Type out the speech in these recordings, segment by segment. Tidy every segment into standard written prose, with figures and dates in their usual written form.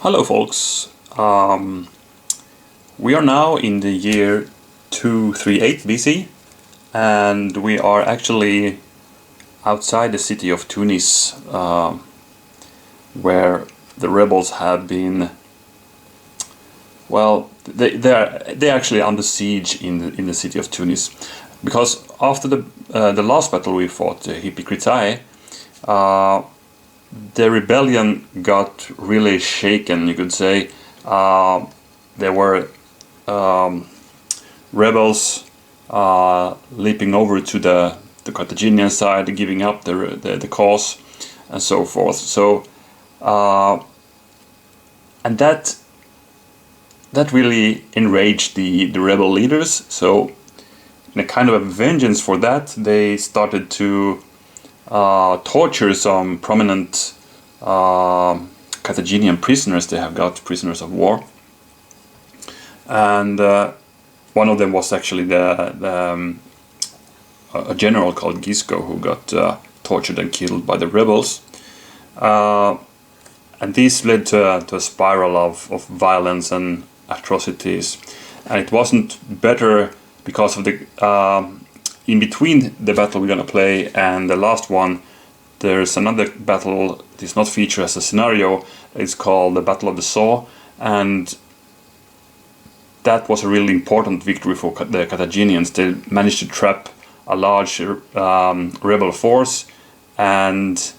Hello folks, we are now in the year 238 BC and we are actually outside the city of Tunis, where the rebels have been, well, they're actually under siege in the city of Tunis, because after the last battle we fought, Hippocritai, the rebellion got really shaken, you could say. There were rebels leaping over to the Carthaginian side, giving up the cause, and so forth. So, and that really enraged the rebel leaders. So, in a kind of a vengeance for that, they started to torture some prominent Carthaginian prisoners. They have got prisoners of war, and one of them was actually a general called Gisco, who got tortured and killed by the rebels, and this led to a spiral of violence and atrocities. And it wasn't better because of the in between the battle we're gonna play and the last one, there's another battle. It's not featured as a scenario. It's called the Battle of the Saw, and that was a really important victory for the Carthaginians. They managed to trap a large rebel force, and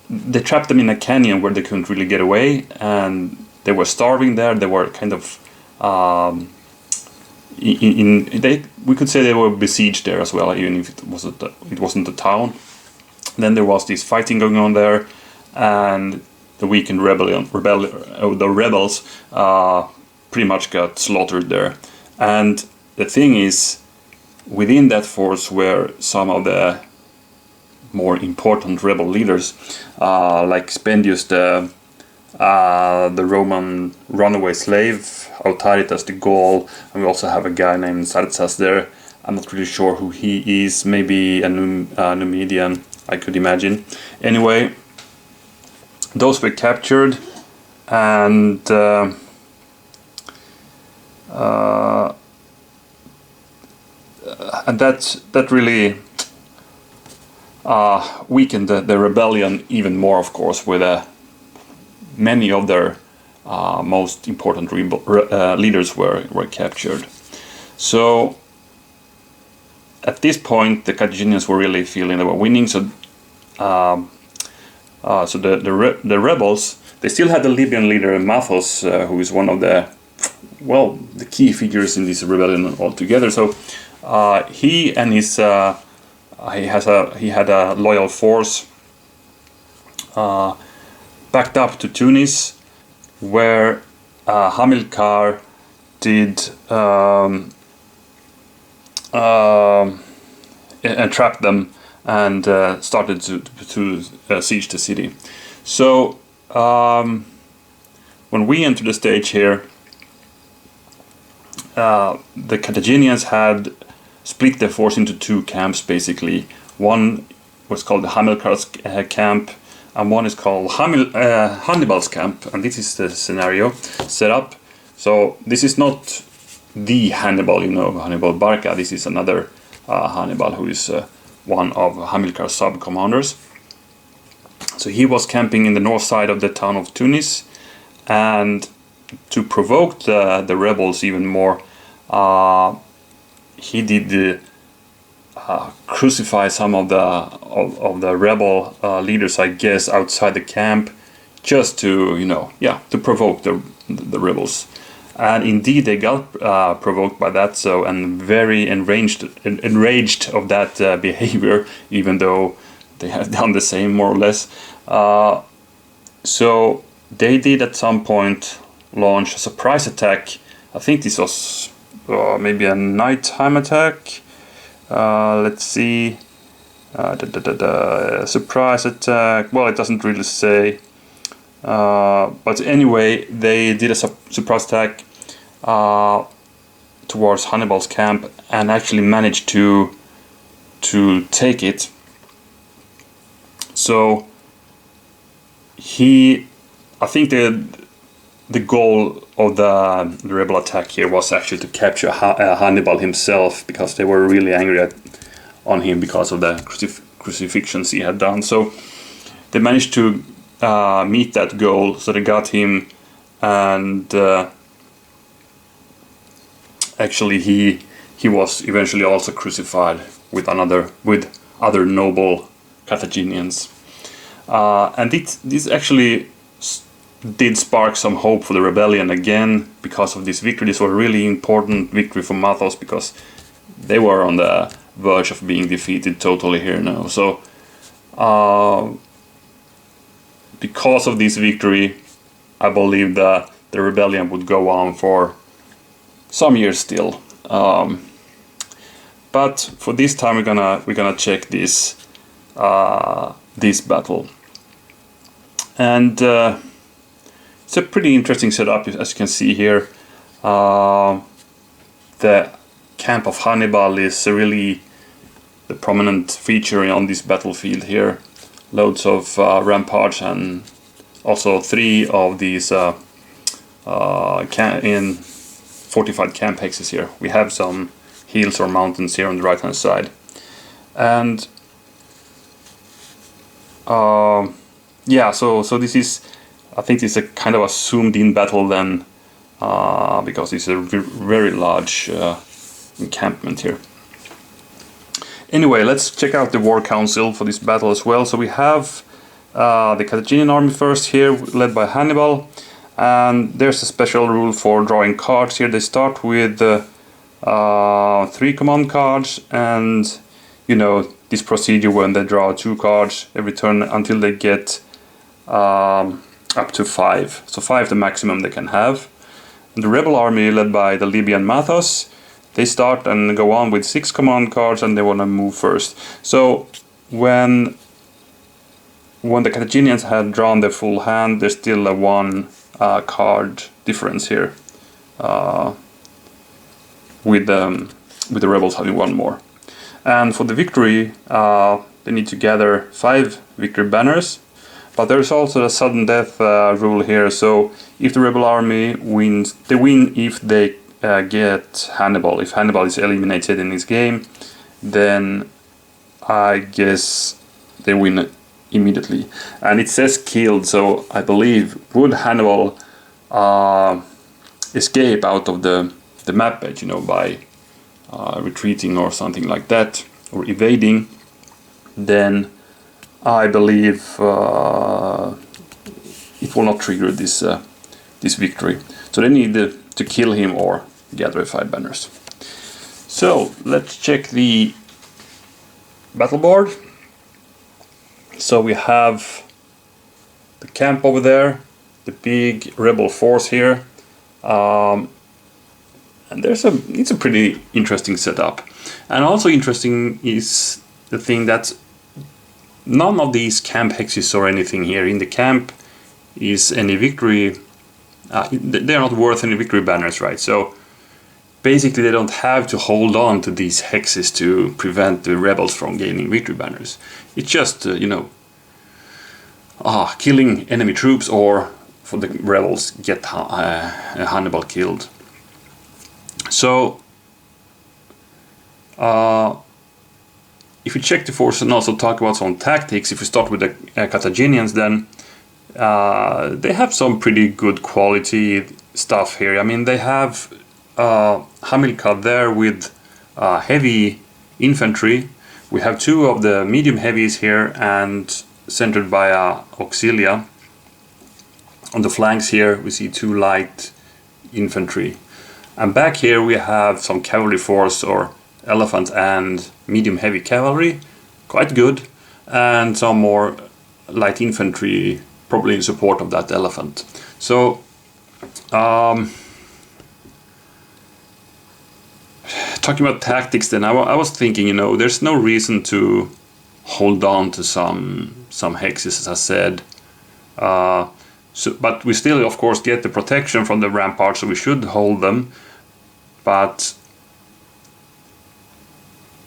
they trapped them in a canyon where they couldn't really get away, and they were starving there. They were kind of we could say they were besieged there as well, even if it wasn't a town. Then there was this fighting going on there, and the weakened the rebels pretty much got slaughtered there. And the thing is, within that force were some of the more important rebel leaders, like Spendius, the Roman runaway slave, Autaritas the Gaul, and we also have a guy named Sarzas there. I'm not really sure who he is, maybe a Numidian, I could imagine. Anyway, those were captured, and that really weakened the rebellion even more, of course, with many of their most important leaders were captured. So at this point, the Carthaginians were really feeling they were winning. So, the rebels, they still had the Libyan leader Mathos, who is one of the key figures in this rebellion altogether. So he and his he had a loyal force backed up to Tunis, where Hamilcar did trapped them and started to siege the city. So when we enter the stage here, the Carthaginians had split their force into two camps, basically. One was called the Hamilcar's camp, and one is called Hannibal's camp, and this is the scenario set up. So this is not the Hannibal, Hannibal Barca. This is another Hannibal, who is one of Hamilcar's sub-commanders. So he was camping in the north side of the town of Tunis, and to provoke the rebels even more, he did crucify some of the rebel leaders, I guess, outside the camp, just to to provoke the rebels. And indeed, they got provoked by that, and very enraged of that behavior, even though they had done the same more or less. So they did at some point launch a surprise attack. I think this was maybe a nighttime attack. Let's see. Surprise attack. Well, it doesn't really say. But anyway, they did a surprise attack towards Hannibal's camp and actually managed to take it. So I think the goal of the rebel attack here was actually to capture Hannibal himself, because they were really angry on him because of the crucifixions he had done. So they managed to meet that goal. So they got him, and actually he was eventually also crucified with other noble Carthaginians. And this actually did spark some hope for the rebellion again because of this victory. This was a really important victory for Mathos, because they were on the verge of being defeated totally here now. So because of this victory, I believe that the rebellion would go on for some years still. But for this time, we're gonna check this battle, and it's a pretty interesting setup, as you can see here. The camp of Hannibal is really the prominent feature on this battlefield here. Loads of ramparts, and also 3 of these in fortified camp hexes here. We have some hills or mountains here on the right hand side, and yeah, so this is, I think it's a kind of a zoomed in battle then, because it's a very large encampment here. Anyway, let's check out the war council for this battle as well. So we have the Carthaginian army first here, led by Hannibal, and there's a special rule for drawing cards here. They start with 3 command cards, and you know this procedure when they draw 2 cards every turn until they get up to 5. So 5 the maximum they can have. And the rebel army, led by the Libyan Mathos, they start and go on with 6 command cards, and they want to move first. So when the Carthaginians had drawn their full hand, there's still a 1 card difference here, with the rebels having 1 more. And for the victory, they need to gather 5 victory banners. But there's also a sudden death rule here. So if the rebel army wins, they win if they get Hannibal. If Hannibal is eliminated in this game, then I guess they win immediately. And it says killed, so I believe, would Hannibal escape out of the map edge, you know, by retreating or something like that, or evading, then I believe it will not trigger this victory. So they need to kill him or gather 5 banners. So let's check the battle board. So we have the camp over there, the big rebel force here, and it's a pretty interesting setup. And also interesting is the thing that none of these camp hexes or anything here in the camp is any victory. They're not worth any victory banners, right? So basically they don't have to hold on to these hexes to prevent the rebels from gaining victory banners. It's just, killing enemy troops, or for the rebels get Hannibal killed. So if we check the force and also talk about some tactics, if we start with the Carthaginians, then they have some pretty good quality stuff here. I mean, they have Hamilcar there with heavy infantry. We have 2 of the medium heavies here, and centered by Auxilia. On the flanks here we see 2 light infantry. And back here we have some cavalry force, or elephant and medium heavy cavalry, quite good, and some more light infantry, probably in support of that elephant. So talking about tactics then, I was thinking, there's no reason to hold on to some hexes, as I said. But we still, of course, get the protection from the ramparts, so we should hold them. But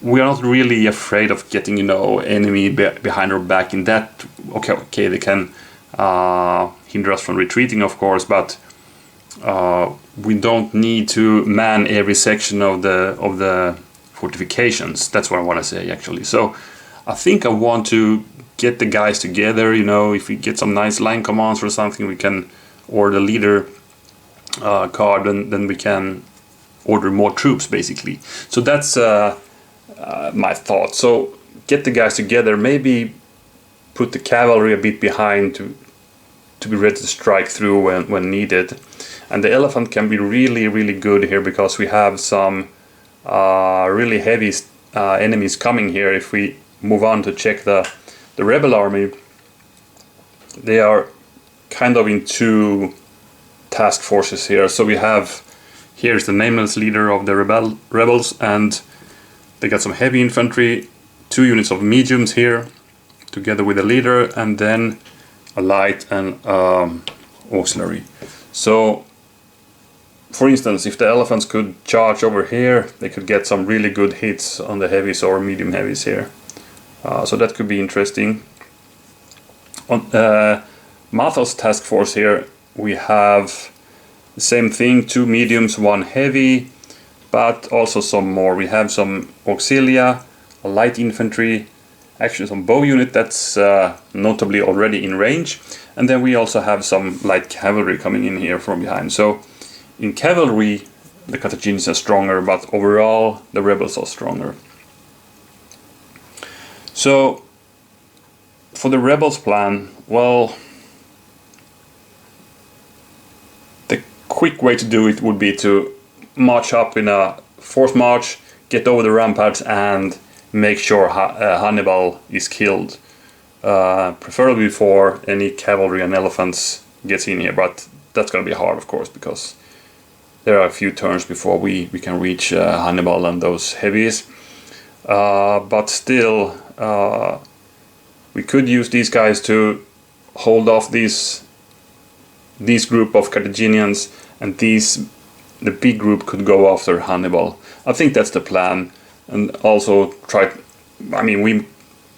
we are not really afraid of getting, enemy behind our back in that. Okay, they can hinder us from retreating, of course, but we don't need to man every section of the fortifications. That's what I want to say, actually. So I think I want to get the guys together. You know, if we get some nice line commands or something, we can, or the leader card, and then we can order more troops, basically. So that's my thought. So get the guys together, maybe put the cavalry a bit behind to be ready to strike through when needed. And the elephant can be really good here, because we have some really heavy enemies coming here. If we move on to check the rebel army, they are kind of in two task forces here. So we have, here's the nameless leader of the rebels, and they got some heavy infantry, 2 units of mediums here together with the leader, and then a light and auxiliary. So for instance, if the elephants could charge over here, they could get some really good hits on the heavies or medium heavies here. So that could be interesting. On Mathal's task force here, we have the same thing, 2 mediums, 1 heavy, but also some more. We have some auxilia, a light infantry, actually some bow unit that's notably already in range, and then we also have some light cavalry coming in here from behind. So in cavalry, the Carthaginians are stronger, but overall the rebels are stronger. So for the rebels plan, well, the quick way to do it would be to march up in a forced march, get over the ramparts, and make sure Hannibal is killed, preferably before any cavalry and elephants gets in here. But that's going to be hard, of course, because there are a few turns before we can reach Hannibal and those heavies. But still, we could use these guys to hold off these group of Carthaginians, and the big group could go after Hannibal. I think that's the plan. And also try, I mean, we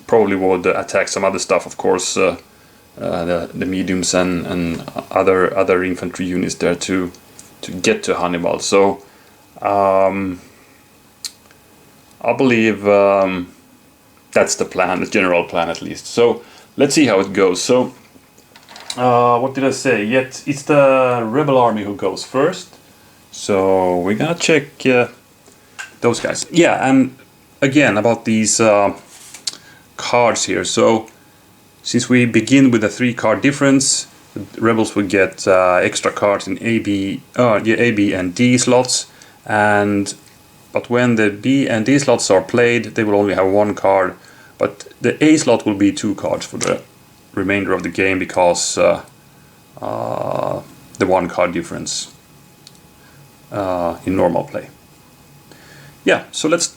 probably would attack some other stuff, of course, the mediums and other infantry units there to get to Hannibal. So I believe that's the plan, the general plan at least. So let's see how it goes. So what did I say? Yet it's the rebel army who goes first. So we're gonna check those guys. Yeah, and again about these cards here. So since we begin with a 3-card difference, the rebels will get extra cards in A, B, and D slots, but when the B and D slots are played, they will only have 1 card. But the A slot will be 2 cards for the remainder of the game, because the 1 card difference in normal play. Yeah, so let's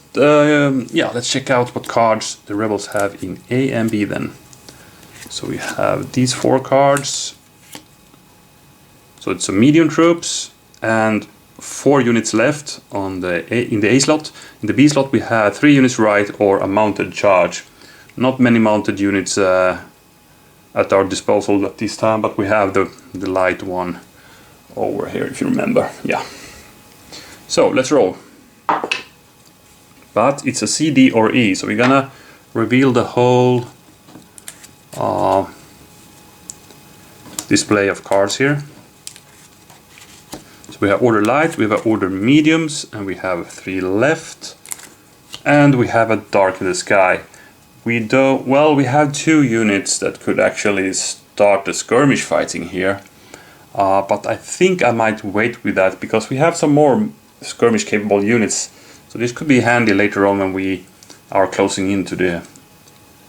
check out what cards the rebels have in A and B then. So we have these 4 cards. So it's some medium troops and 4 units left in the A slot. In the B slot we have 3 units right or a mounted charge. Not many mounted units at our disposal at this time, but we have the light one over here, if you remember. Yeah. So let's roll. But it's a C, D or E, so we're gonna reveal the whole display of cards here. So we have order light, we have order mediums, and we have 3 left, and we have a dark in the sky. We have 2 units that could actually start the skirmish fighting here, but I think I might wait with that, because we have some more skirmish capable units. So this could be handy later on when we are closing into the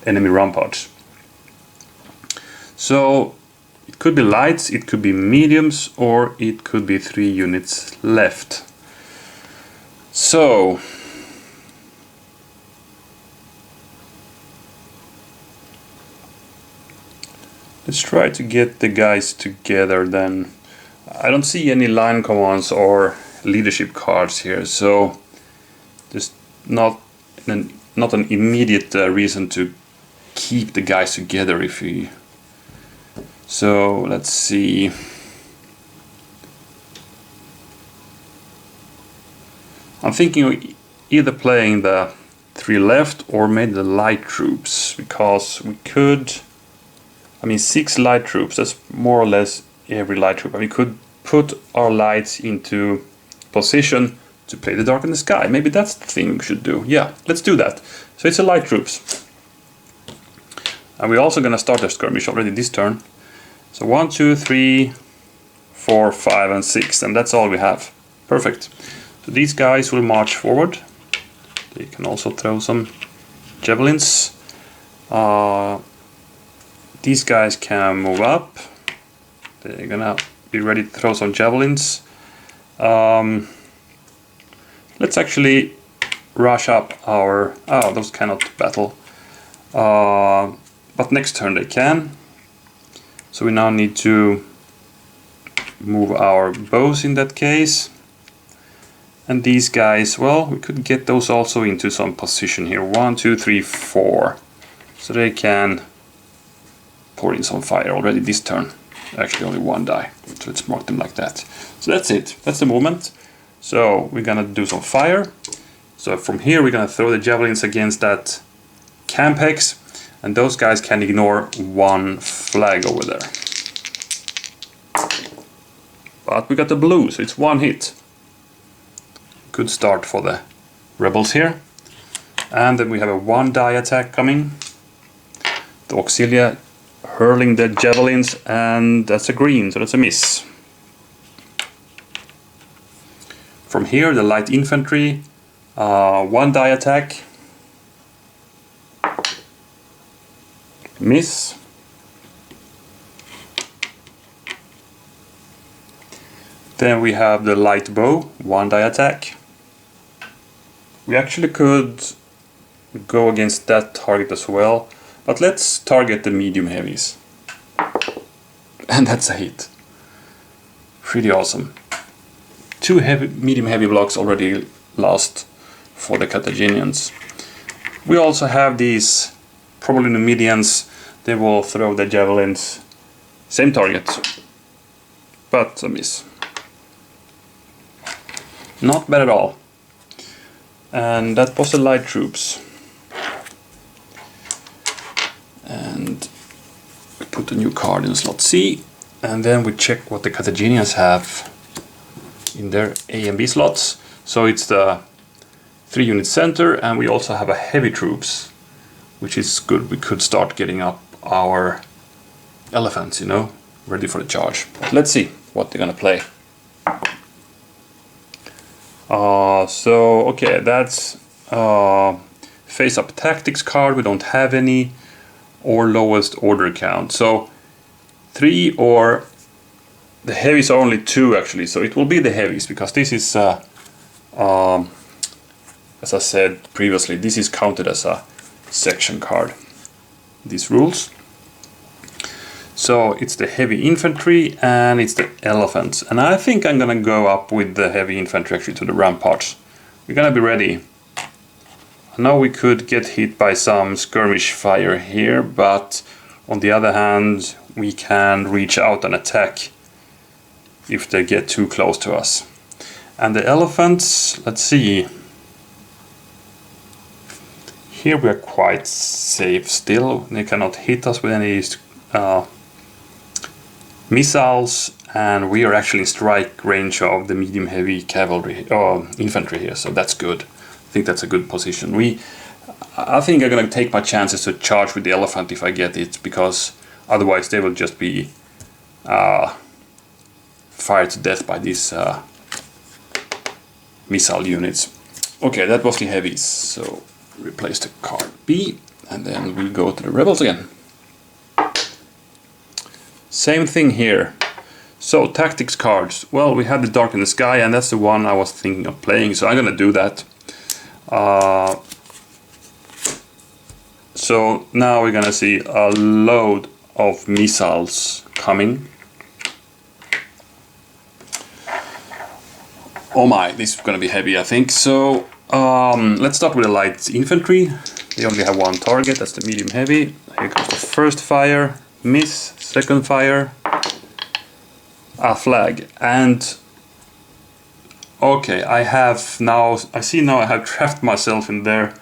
enemy ramparts. So it could be lights, it could be mediums, or it could be 3 units left. So let's try to get the guys together then. I don't see any line commands or leadership cards here, so there's not an immediate reason to keep the guys together if we. So let's see. I'm thinking of either playing the 3 left or maybe the light troops, because we could, I mean 6 light troops, that's more or less every light troop. We could put our lights into position to play the Dark in the Sky. Maybe that's the thing we should do. Yeah, let's do that. So it's a light troops. And we're also gonna start a skirmish already this turn. So 1, 2, 3, 4, 5 and 6, and that's all we have. Perfect. So these guys will march forward. They can also throw some javelins. These guys can move up. They're gonna be ready to throw some javelins. Let's actually rush up our... Oh, those cannot battle. But next turn they can. So we now need to move our bows in that case. And these guys, well, we could get those also into some position here. 1, 2, 3, 4. So they can pour in some fire already this turn. Actually only 1 die. So let's mark them like that. So that's it. That's the movement. So we're gonna do some fire. So from here we're gonna throw the javelins against that Campex. And those guys can ignore 1 flag over there. But we got the blue, so it's 1 hit. Good start for the rebels here. And then we have a 1 die attack coming. The Auxilia hurling the javelins, and that's a green, so that's a miss. From here the light infantry, 1 die attack. Miss. Then we have the light bow, 1 die attack. We actually could go against that target as well, but let's target the medium heavies. And that's a hit. Pretty awesome. 2 medium heavy blocks already lost for the Carthaginians. We also have these probably Numidians. They will throw the javelins. Same target, but a miss. Not bad at all. And that was the light troops. And we put a new card in slot C, and then we check what the Carthaginians have in their A and B slots. So it's the 3-unit center, and we also have a heavy troops, which is good. We could start getting up our elephants, you know, ready for the charge. But let's see what they're gonna play. So okay, that's face up tactics card. We don't have any, or lowest order count. So 3 or the heavies are only 2 actually. So it will be the heavies, because this is as I said previously, this is counted as a section card, these rules. So it's the heavy infantry and it's the elephants. And I think I'm gonna go up with the heavy infantry actually to the ramparts. We're gonna be ready. I know we could get hit by some skirmish fire here, but on the other hand, we can reach out and attack if they get too close to us. And the elephants, let's see. Here we are quite safe still. They cannot hit us with any missiles, and we are actually in strike range of the medium heavy cavalry or infantry here, so that's good. I think that's a good position. I think I'm gonna take my chances to charge with the elephant if I get it, because otherwise they will just be fired to death by these missile units. Okay, that was the heavies, so replace the card B, and then we go to the rebels again. Same thing here. So tactics cards. Well, we had the Dark in the Sky, and that's the one I was thinking of playing, so I'm gonna do that. So now we're gonna see a load of missiles coming. Oh my, this is gonna be heavy, I think. So let's start with the light infantry. They only have 1 target, that's the medium heavy. Here comes the first fire, miss, second fire, a flag. And Okay, I see now I have trapped myself in there,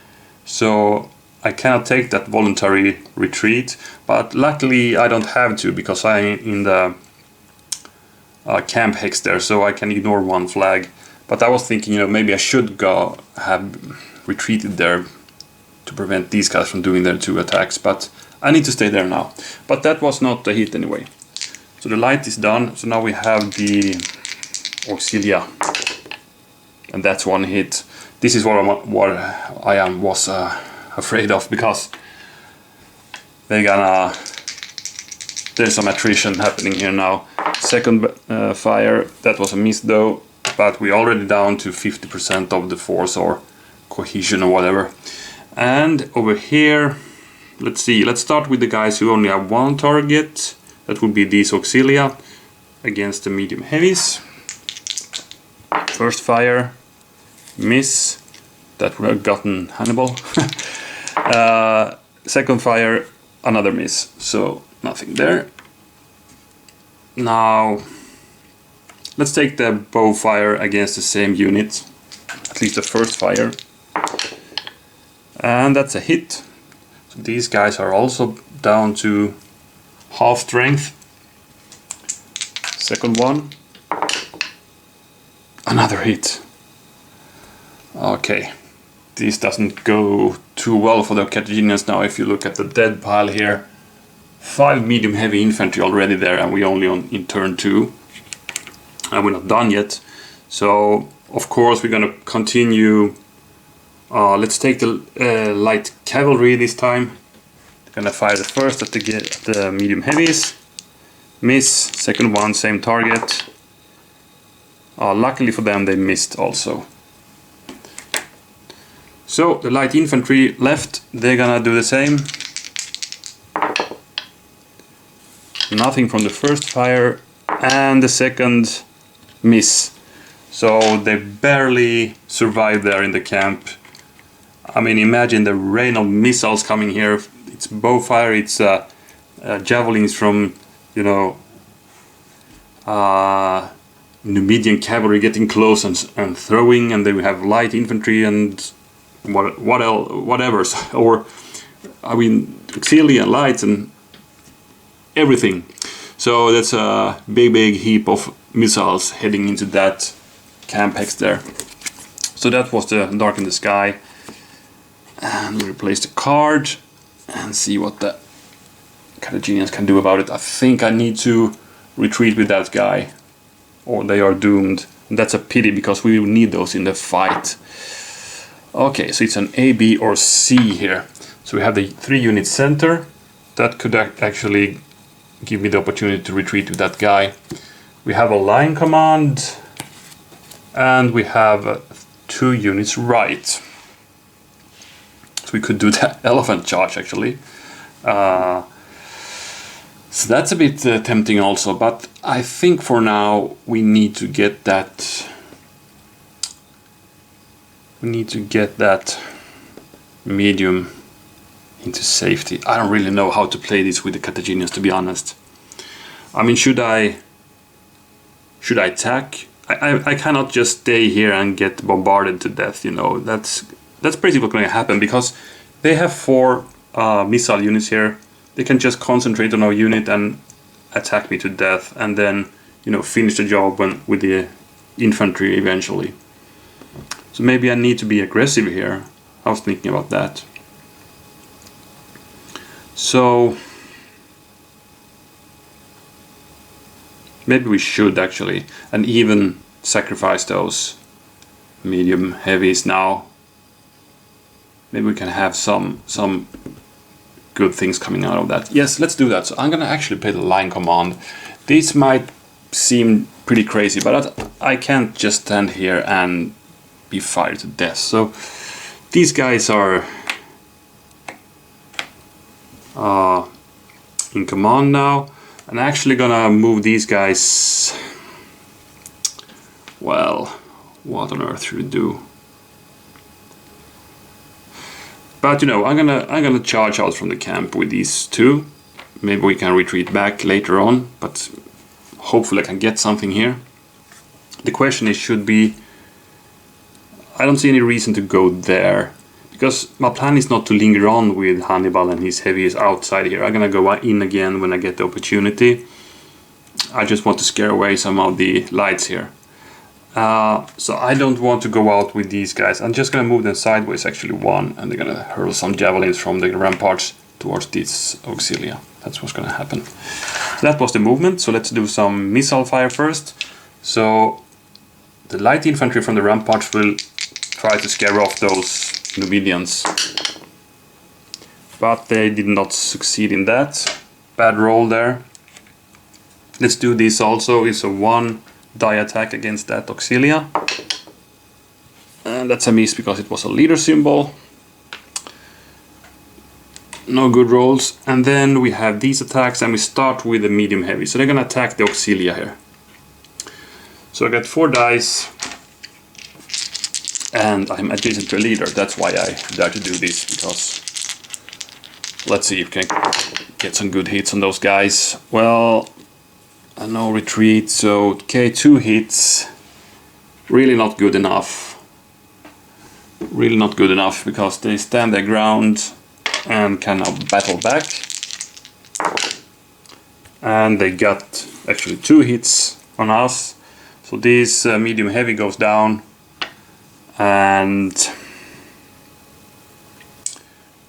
so I cannot take that voluntary retreat, but luckily I don't have to because I'm in the camp hex there, so I can ignore one flag. But I was thinking, maybe I should have retreated there to prevent these guys from doing their 2 attacks, but I need to stay there now. But that was not a hit anyway. So the light is done, so now we have the Auxilia, and that's 1 hit. This is what I was afraid of, because there's some attrition happening here now. Second fire, that was a miss though, but we're already down to 50% of the force or cohesion or whatever. And over here, let's see, let's start with the guys who only have 1 target. That would be these Auxilia against the medium heavies. First fire, miss. That would have gotten Hannibal. Second fire, another miss. So nothing there. Now let's take the bow fire against the same unit. At least the first fire. And that's a hit. So these guys are also down to half strength. Second one. Another hit. Okay. This doesn't go too well for the Carthaginians now. If you look at the dead pile here, 5 medium heavy infantry already there, and we only in turn 2. And we're not done yet. So of course we're gonna continue. Let's take the light cavalry this time. Gonna fire the first at the medium heavies. Miss. Second one, same target. Luckily for them, they missed also. So the light infantry left, they're gonna do the same. Nothing from the first fire, and the second miss. So they barely survived there in the camp. I mean, imagine the rain of missiles coming here. It's bow fire, it's javelins from, Numidian cavalry getting close and throwing, and then we have light infantry and whatever, or I mean auxiliary lights and everything. So that's a big heap of missiles heading into that camp hex there. So that was the Dark in the Sky, and we replace the card and see what the Carthaginians can do about it. I think I need to retreat with that guy, or they are doomed. And that's a pity, because we will need those in the fight. Okay, so it's an A, B or C here. So we have the 3 unit center. That could actually give me the opportunity to retreat with that guy. We have a line command, and we have 2 units right. So we could do the elephant charge actually. So that's a bit tempting also, but I think for now we need to get that. We need to get that medium into safety. I don't really know how to play this with the Carthaginians, to be honest. I mean, should I attack? I cannot just stay here and get bombarded to death. That's basically what's going to happen, because they have 4 missile units here. They can just concentrate on our unit and attack me to death, and then finish the job with the infantry eventually. So maybe I need to be aggressive here. I was thinking about that. So maybe we should actually, and even sacrifice those medium heavies now. Maybe we can have some good things coming out of that. Yes, let's do that. So I'm gonna actually play the line command. This might seem pretty crazy, but I can't just stand here and be fired to death. So these guys are in command now. I'm actually gonna move these guys. Well, what on earth should we do? But I'm gonna charge out from the camp with these 2. Maybe we can retreat back later on, but hopefully I can get something here. The question is, should we I don't see any reason to go there, because my plan is not to linger on with Hannibal and his heavies outside here. I'm gonna go in again when I get the opportunity. I just want to scare away some of the lights here. So I don't want to go out with these guys. I'm just gonna move them sideways, actually one, and they're gonna hurl some javelins from the ramparts towards this auxilia. That's what's gonna happen. So that was the movement, so let's do some missile fire first. So the light infantry from the ramparts will try to scare off those Numidians. But they did not succeed in that. Bad roll there. Let's do this also. It's a 1 die attack against that auxilia. And that's a miss because it was a leader symbol. No good rolls. And then we have these attacks and we start with the medium heavy. So they're gonna attack the auxilia here. So I got 4 dice. And I'm adjacent to a leader. That's why I dare to do this, because let's see if we can get some good hits on those guys. Well, no retreat, so okay, 2 hits. Really not good enough. Really not good enough, because they stand their ground and can now battle back. And they got actually 2 hits on us. So this medium heavy goes down. And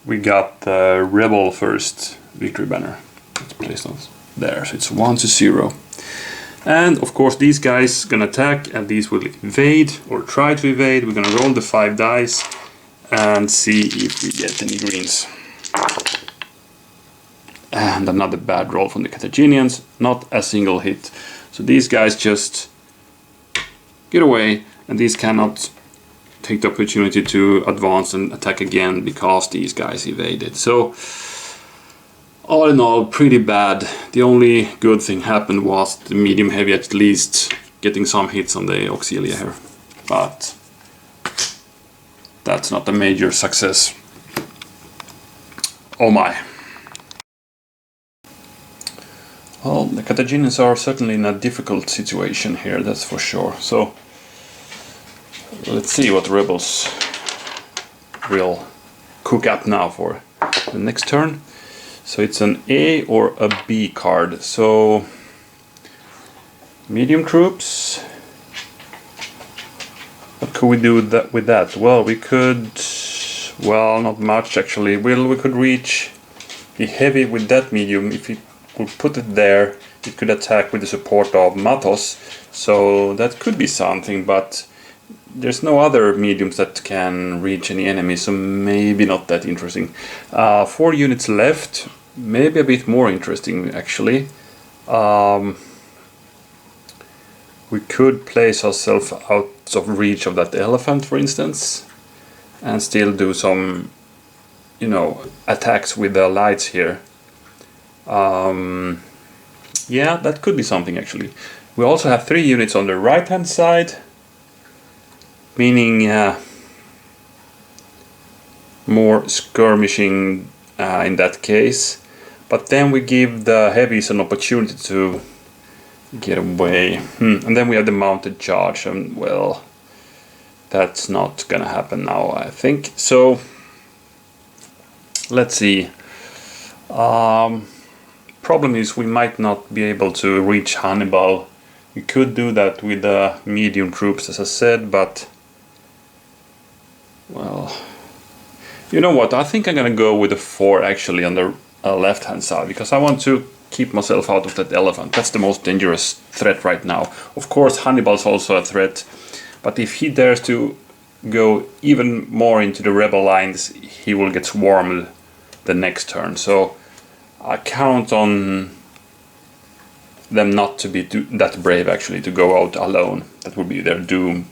we got the Rebel first victory banner. Let's place those there. So it's 1-0. And of course these guys gonna attack and these will evade or try to evade. We're gonna roll the 5 dice and see if we get any greens. And another bad roll from the Carthaginians, not a single hit. So these guys just get away, and these cannot take the opportunity to advance and attack again because these guys evaded. So all in all, pretty bad. The only good thing happened was the medium heavy at least getting some hits on the auxilia here, but that's not a major success. Oh my. Well, the Carthaginians are certainly in a difficult situation here, that's for sure. So let's see what the rebels will cook up now for the next turn. So it's an A or a B card. So medium troops. What could we do with that? Well, we could, well, not much actually. Well, we could reach the heavy with that medium. If we could put it there, it could attack with the support of Matos. So that could be something, but there's no other mediums that can reach any enemy, so maybe not that interesting. 4 units left, maybe a bit more interesting actually. We could place ourselves out of reach of that elephant, for instance, and still do some, you know, attacks with the lights here. Yeah, that could be something actually. We also have 3 units on the right hand side, meaning more skirmishing in that case. But then we give the heavies an opportunity to get away. And then we have the mounted charge, and well, that's not gonna happen now, I think. So let's see. Problem is we might not be able to reach Hannibal. We could do that with the medium troops, as I said, but well, you know what, I think I'm gonna go with the 4 actually on the left hand side, because I want to keep myself out of that elephant. That's the most dangerous threat right now. Of course Hannibal's also a threat, but if he dares to go even more into the rebel lines, he will get swarmed the next turn. So I count on them not to be that brave actually, to go out alone. That would be their doom.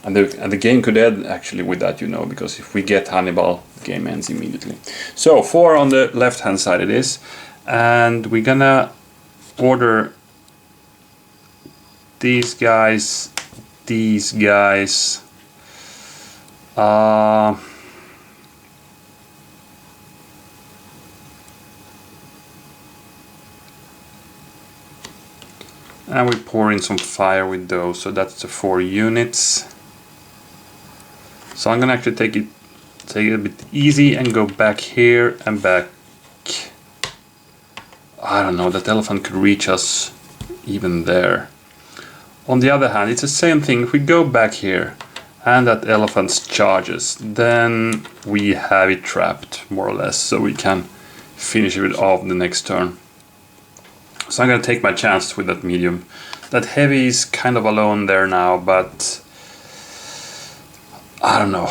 And the game could end actually with that, you know, because if we get Hannibal, the game ends immediately. So 4 on the left hand side it is, and we're gonna order these guys, and we pour in some fire with those. So that's the 4 units. So I'm gonna actually take it a bit easy and go back here and back. I don't know, that elephant could reach us even there. On the other hand, it's the same thing. If we go back here and that elephant charges, then we have it trapped more or less, so we can finish it off the next turn. So I'm gonna take my chances with that medium. That heavy is kind of alone there now, but I don't know.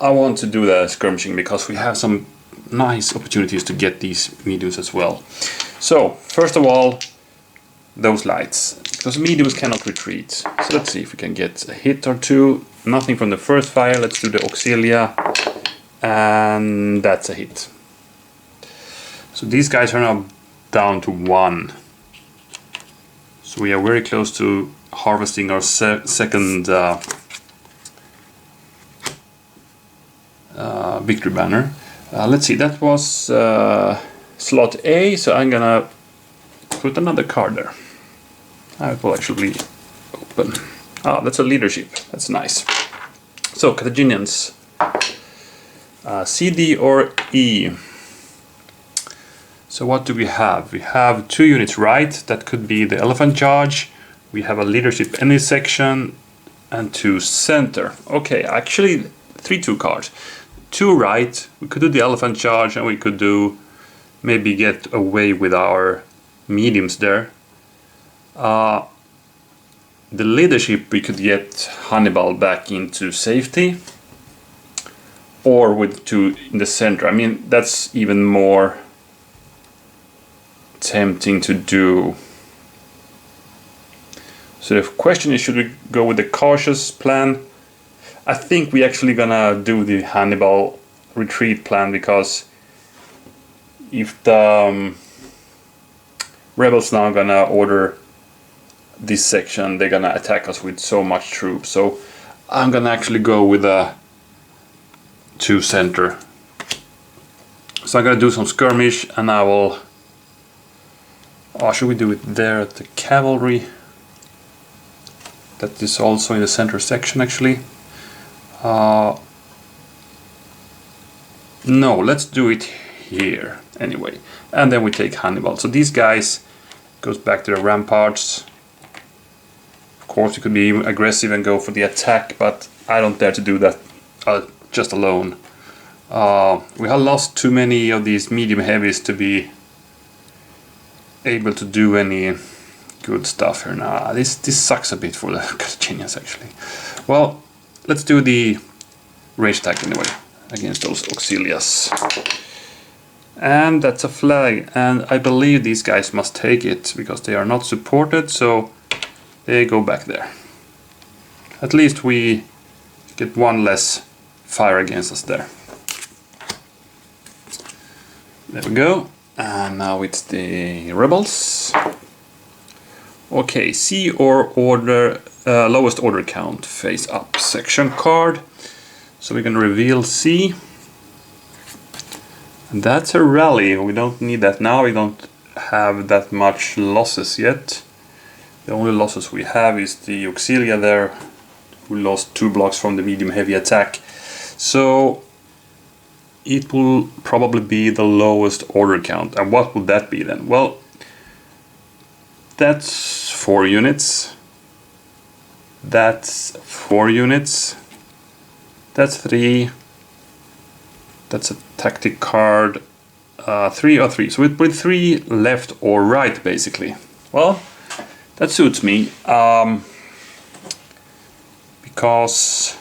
I want to do the skirmishing because we have some nice opportunities to get these mediums as well. So first of all, those lights, because mediums cannot retreat. So let's see if we can get a hit or two. Nothing from the first fire. Let's do the Auxilia, and that's a hit. So these guys are now down to 1. So we are very close to harvesting our second victory banner. Let's see, that was slot A, so I'm gonna put another card there. It will actually open. Ah, that's a leadership. That's nice. So Carthaginians, C, D or E. So what do we have? We have 2 units right. That could be the elephant charge. We have a leadership any section and 2 center. Okay, actually 3-2 cards. 2 right. We could do the elephant charge and we could do maybe get away with our mediums there. The leadership, we could get Hannibal back into safety, or with 2 in the center. I mean, that's even more tempting to do. So the question is, should we go with the cautious plan? I think we actually gonna do the Hannibal retreat plan, because if the rebels now gonna order this section, they're gonna attack us with so much troops. So I'm gonna actually go with a 2 center. So I'm gonna do some skirmish, and I will. Oh, should we do it there at the cavalry? That is also in the center section actually. No, let's do it here anyway. And then we take Hannibal. So these guys goes back to the ramparts. Of course, you could be aggressive and go for the attack, but I don't dare to do that just alone. We have lost too many of these medium heavies to be able to do any good stuff here now. This sucks a bit for the Carthaginians actually. Well, let's do the range attack anyway against those Auxilias. And that's a flag, and I believe these guys must take it because they are not supported, so they go back there. At least we get 1 less fire against us there. There we go. And now it's the rebels. Okay, C or order, lowest order count, face up section card. So we can reveal C. And that's a rally. We don't need that now. We don't have that much losses yet. The only losses we have is the Auxilia there, who lost 2 blocks from the medium heavy attack. So it will probably be the lowest order count. And what would that be then? Well, that's 4 units. That's 4 units. That's 3. That's a tactic card. 3 or 3. So with 3 left or right, basically. Well, that suits me. Because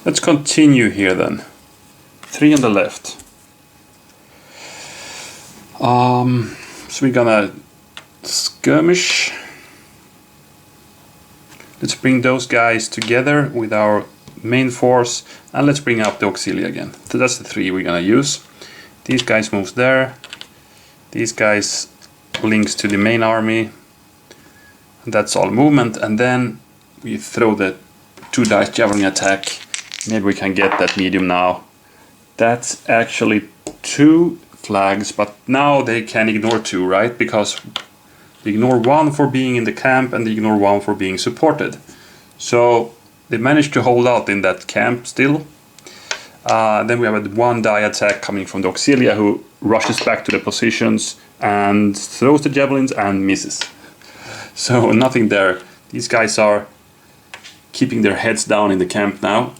let's continue here then. 3 on the left. So we're gonna skirmish. Let's bring those guys together with our main force, and let's bring up the Auxilia again. So that's the 3 we're gonna use. These guys moves there. These guys links to the main army. And that's all movement, and then we throw the 2 dice javelin attack. Maybe we can get that medium now. That's actually 2 flags, but now they can ignore 2, right? Because they ignore 1 for being in the camp and they ignore 1 for being supported. So they managed to hold out in that camp still. Then we have a 1 die attack coming from the Auxilia, who rushes back to the positions and throws the javelins and misses. So nothing there. These guys are keeping their heads down in the camp now.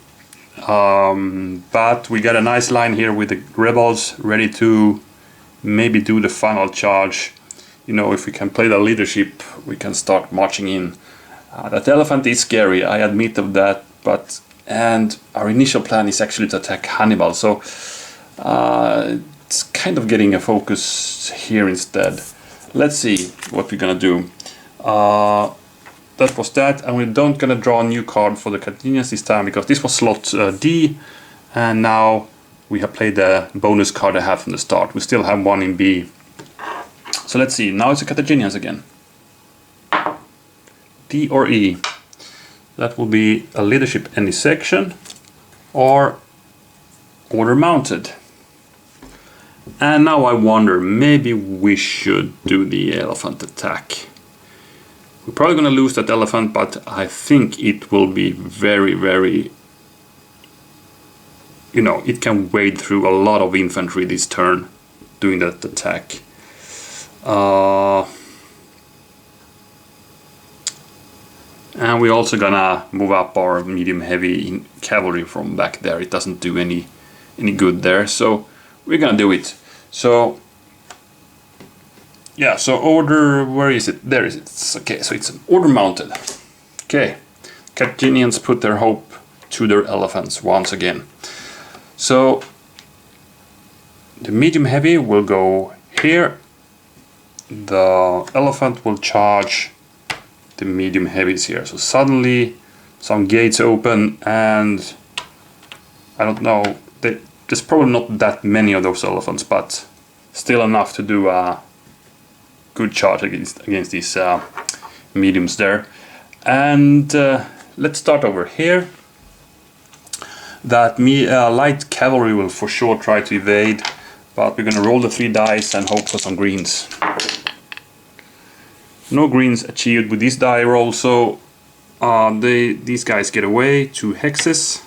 But we got a nice line here with the rebels ready to maybe do the final charge. You know, if we can play the leadership, we can start marching in. That elephant is scary, I admit of that, and our initial plan is actually to attack Hannibal, so it's kind of getting a focus here instead. Let's see what we're gonna do. That was that, and we're not gonna draw a new card for the Carthaginians this time, because this was slot D, and now we have played the bonus card I had from the start. We still have 1 in B. So let's see, now it's the Carthaginians again. D or E. That will be a leadership any section or order mounted. And now I wonder, maybe we should do the elephant attack. We're probably going to lose that elephant, but I think it will be very, very... You know, it can wade through a lot of infantry this turn doing that attack. And we're also gonna move up our medium heavy cavalry from back there. It doesn't do any good there, so we're gonna do it. So yeah, so order, where is it? There is it. Okay, so it's order mounted. Okay, Carthaginians put their hope to their elephants once again. So the medium heavy will go here. The elephant will charge the medium heavies here. So suddenly some gates open, and I don't know, there's probably not that many of those elephants, but still enough to do a good charge against these mediums there. And let's start over here. That light cavalry will for sure try to evade, but we're gonna roll the 3 dice and hope for some greens. No greens achieved with this die roll, so these guys get away, 2 hexes,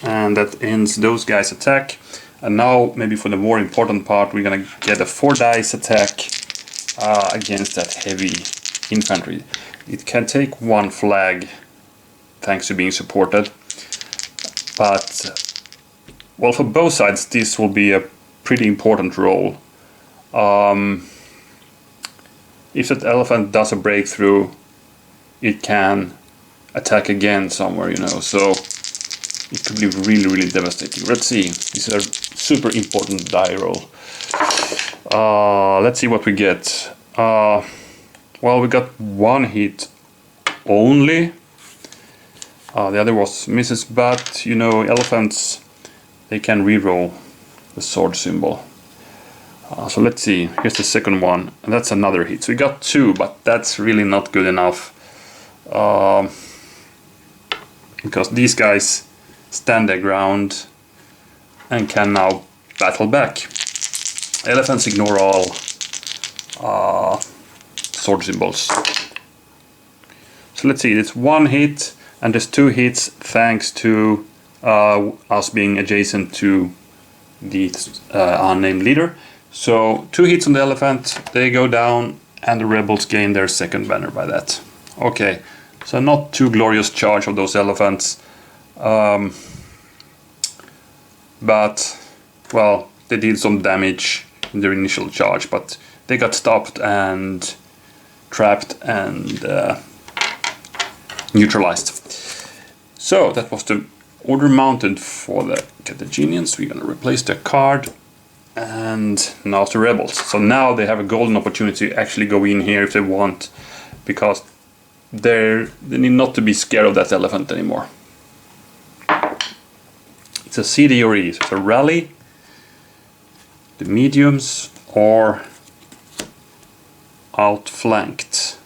and that ends those guys' attack. And now, maybe for the more important part, we're gonna get a 4 dice attack against that heavy infantry. It can take 1 flag, thanks to being supported, but well, for both sides this will be a pretty important roll. If that elephant does a breakthrough, it can attack again somewhere, you know, so it could be really, really devastating. Let's see, this is a super important die roll. Let's see what we get. Well, we got 1 hit only. The other was misses, but, you know, elephants, they can reroll the sword symbol. So let's see, here's the second one, and that's another hit. So we got 2, but that's really not good enough. Because these guys stand their ground and can now battle back. Elephants ignore all sword symbols. So let's see, it's 1 hit, and there's 2 hits thanks to us being adjacent to the unnamed leader. So 2 hits on the elephant, they go down, and the rebels gain their 2nd banner by that. Okay, so not too glorious charge of those elephants, but well, they did some damage in their initial charge, but they got stopped and trapped and neutralized. So that was the order mounted for the Carthaginians. We're gonna replace the card. And now it's the rebels. So now they have a golden opportunity to actually go in here if they want, because they need not to be scared of that elephant anymore. It's a CD or E, so it's a rally, the mediums, or outflanked.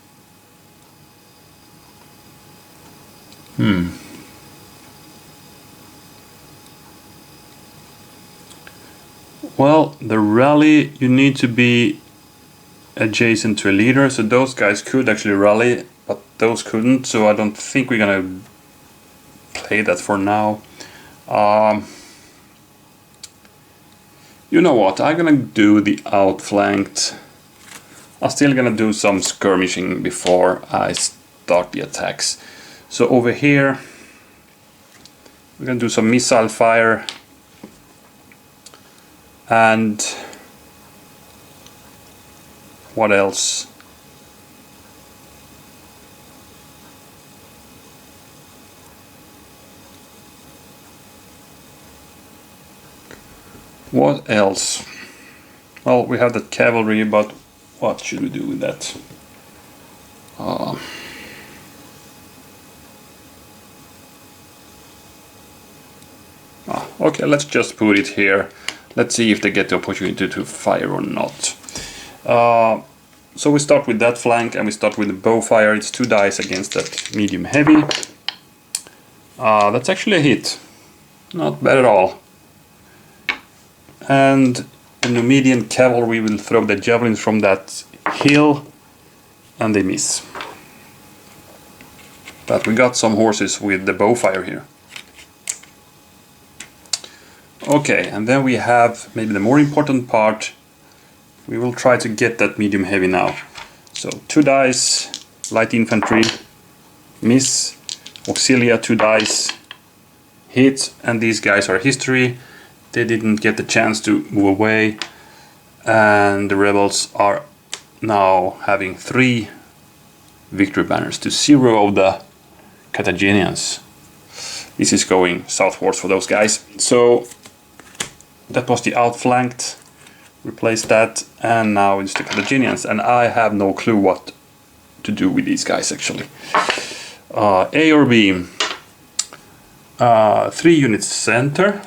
Well, the rally, you need to be adjacent to a leader, so those guys could actually rally, but those couldn't, so I don't think we're gonna play that for now. You know what, I'm gonna do the outflanked. I'm still gonna do some skirmishing before I start the attacks. So over here we're gonna do some missile fire, and what else? What else? Well, we have the cavalry, but what should we do with that? Okay, let's just put it here. Let's see if they get the opportunity to fire or not. So we start with that flank and we start with the bow fire. It's 2 dice against that medium heavy. That's actually a hit. Not bad at all. And the Numidian cavalry will throw the javelins from that hill and they miss. But we got some horses with the bow fire here. Okay, and then we have maybe the more important part. We will try to get that medium heavy now. So 2 dice, light infantry, miss, auxilia 2 dice, hit, and these guys are history. They didn't get the chance to move away, and the rebels are now having 3 victory banners to 0 of the Carthaginians. This is going southwards for those guys. So that was the outflanked. Replace that, and now it's the Carthaginians, and I have no clue what to do with these guys actually. A or B? 3 units center.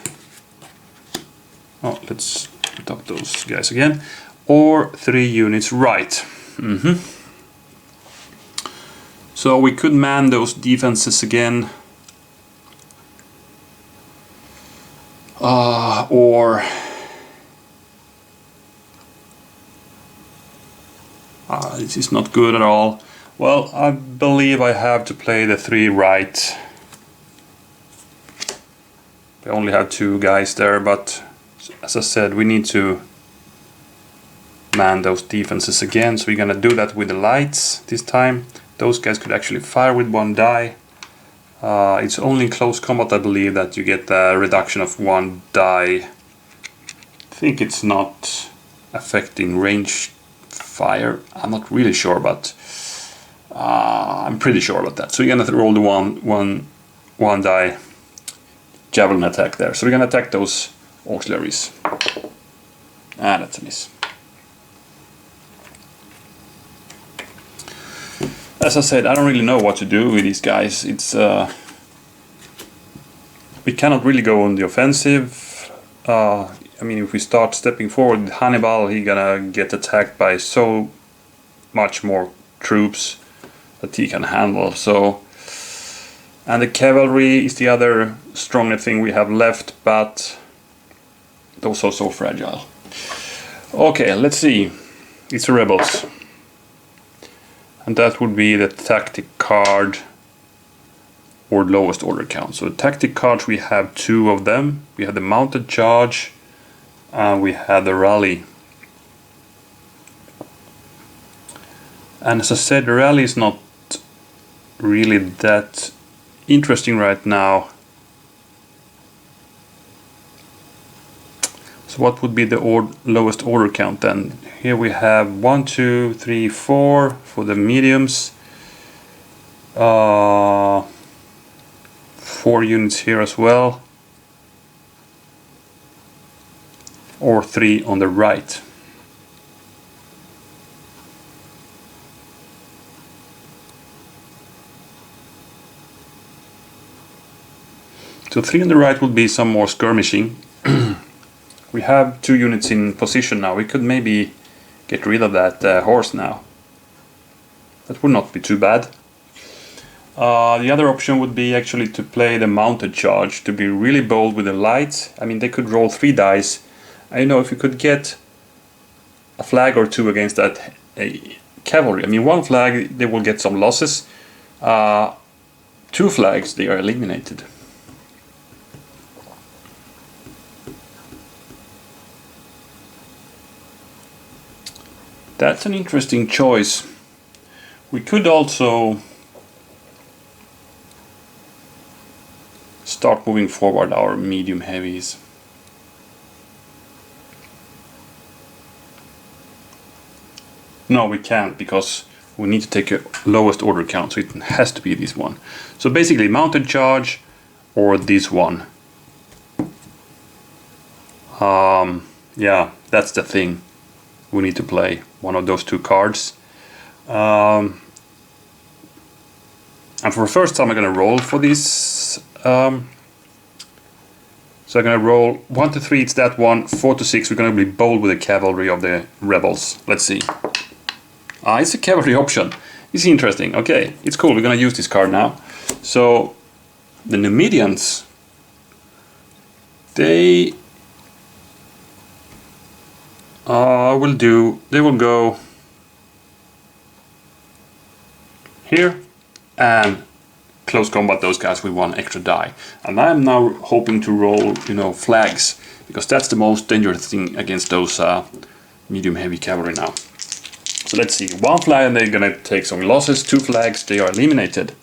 Oh, let's put up those guys again. Or 3 units right. So we could man those defenses again. Or this is not good at all. Well, I believe I have to play the 3 right. We only have 2 guys there, but as I said, we need to man those defenses again. So we're gonna do that with the lights this time. Those guys could actually fire with 1 die. It's only in close combat, I believe, that you get a reduction of 1 die. I think it's not affecting range fire. I'm not really sure, but I'm pretty sure about that. So you're gonna roll the one die javelin attack there. So we're gonna attack those auxiliaries. That's a miss. As I said, I don't really know what to do with these guys. It's we cannot really go on the offensive. I mean, if we start stepping forward with Hannibal, he's gonna get attacked by so much more troops that he can handle. So, and the cavalry is the other stronger thing we have left, but those are so fragile. Okay, let's see. It's the rebels. And that would be the tactic card or lowest order count. So the tactic cards, we have 2 of them. We have the mounted charge and we have the rally. And as I said, the rally is not really that interesting right now. So what would be the lowest order count then? Here we have 1, 2, 3, 4 for the mediums. 4 units here as well. Or 3 on the right. So 3 on the right would be some more skirmishing. We have 2 units in position now. We could maybe get rid of that horse now. That would not be too bad. The other option would be actually to play the mounted charge, to be really bold with the lights. I mean, they could roll 3 dice I know if you could get a flag or two against that cavalry, I mean, one flag they will get some losses, two flags they are eliminated. That's an interesting choice. We could also start moving forward our medium heavies. No, we can't, because we need to take a lowest order count, so it has to be this one. So basically mounted charge or this one. Yeah, that's the thing. We need to play one of those two cards. And for the first time I'm gonna roll for this. So I'm gonna roll 1 to 3, it's that one. 4 to 6, we're gonna be bold with the cavalry of the rebels. Let's see. It's a cavalry option. It's interesting. Okay, it's cool. We're gonna use this card now. So the Numidians, they will go here and close combat those guys with 1 extra die. And I'm now hoping to roll, you know, flags, because that's the most dangerous thing against those medium heavy cavalry now. So let's see, 1 flag and they're gonna take some losses, 2 flags, they are eliminated.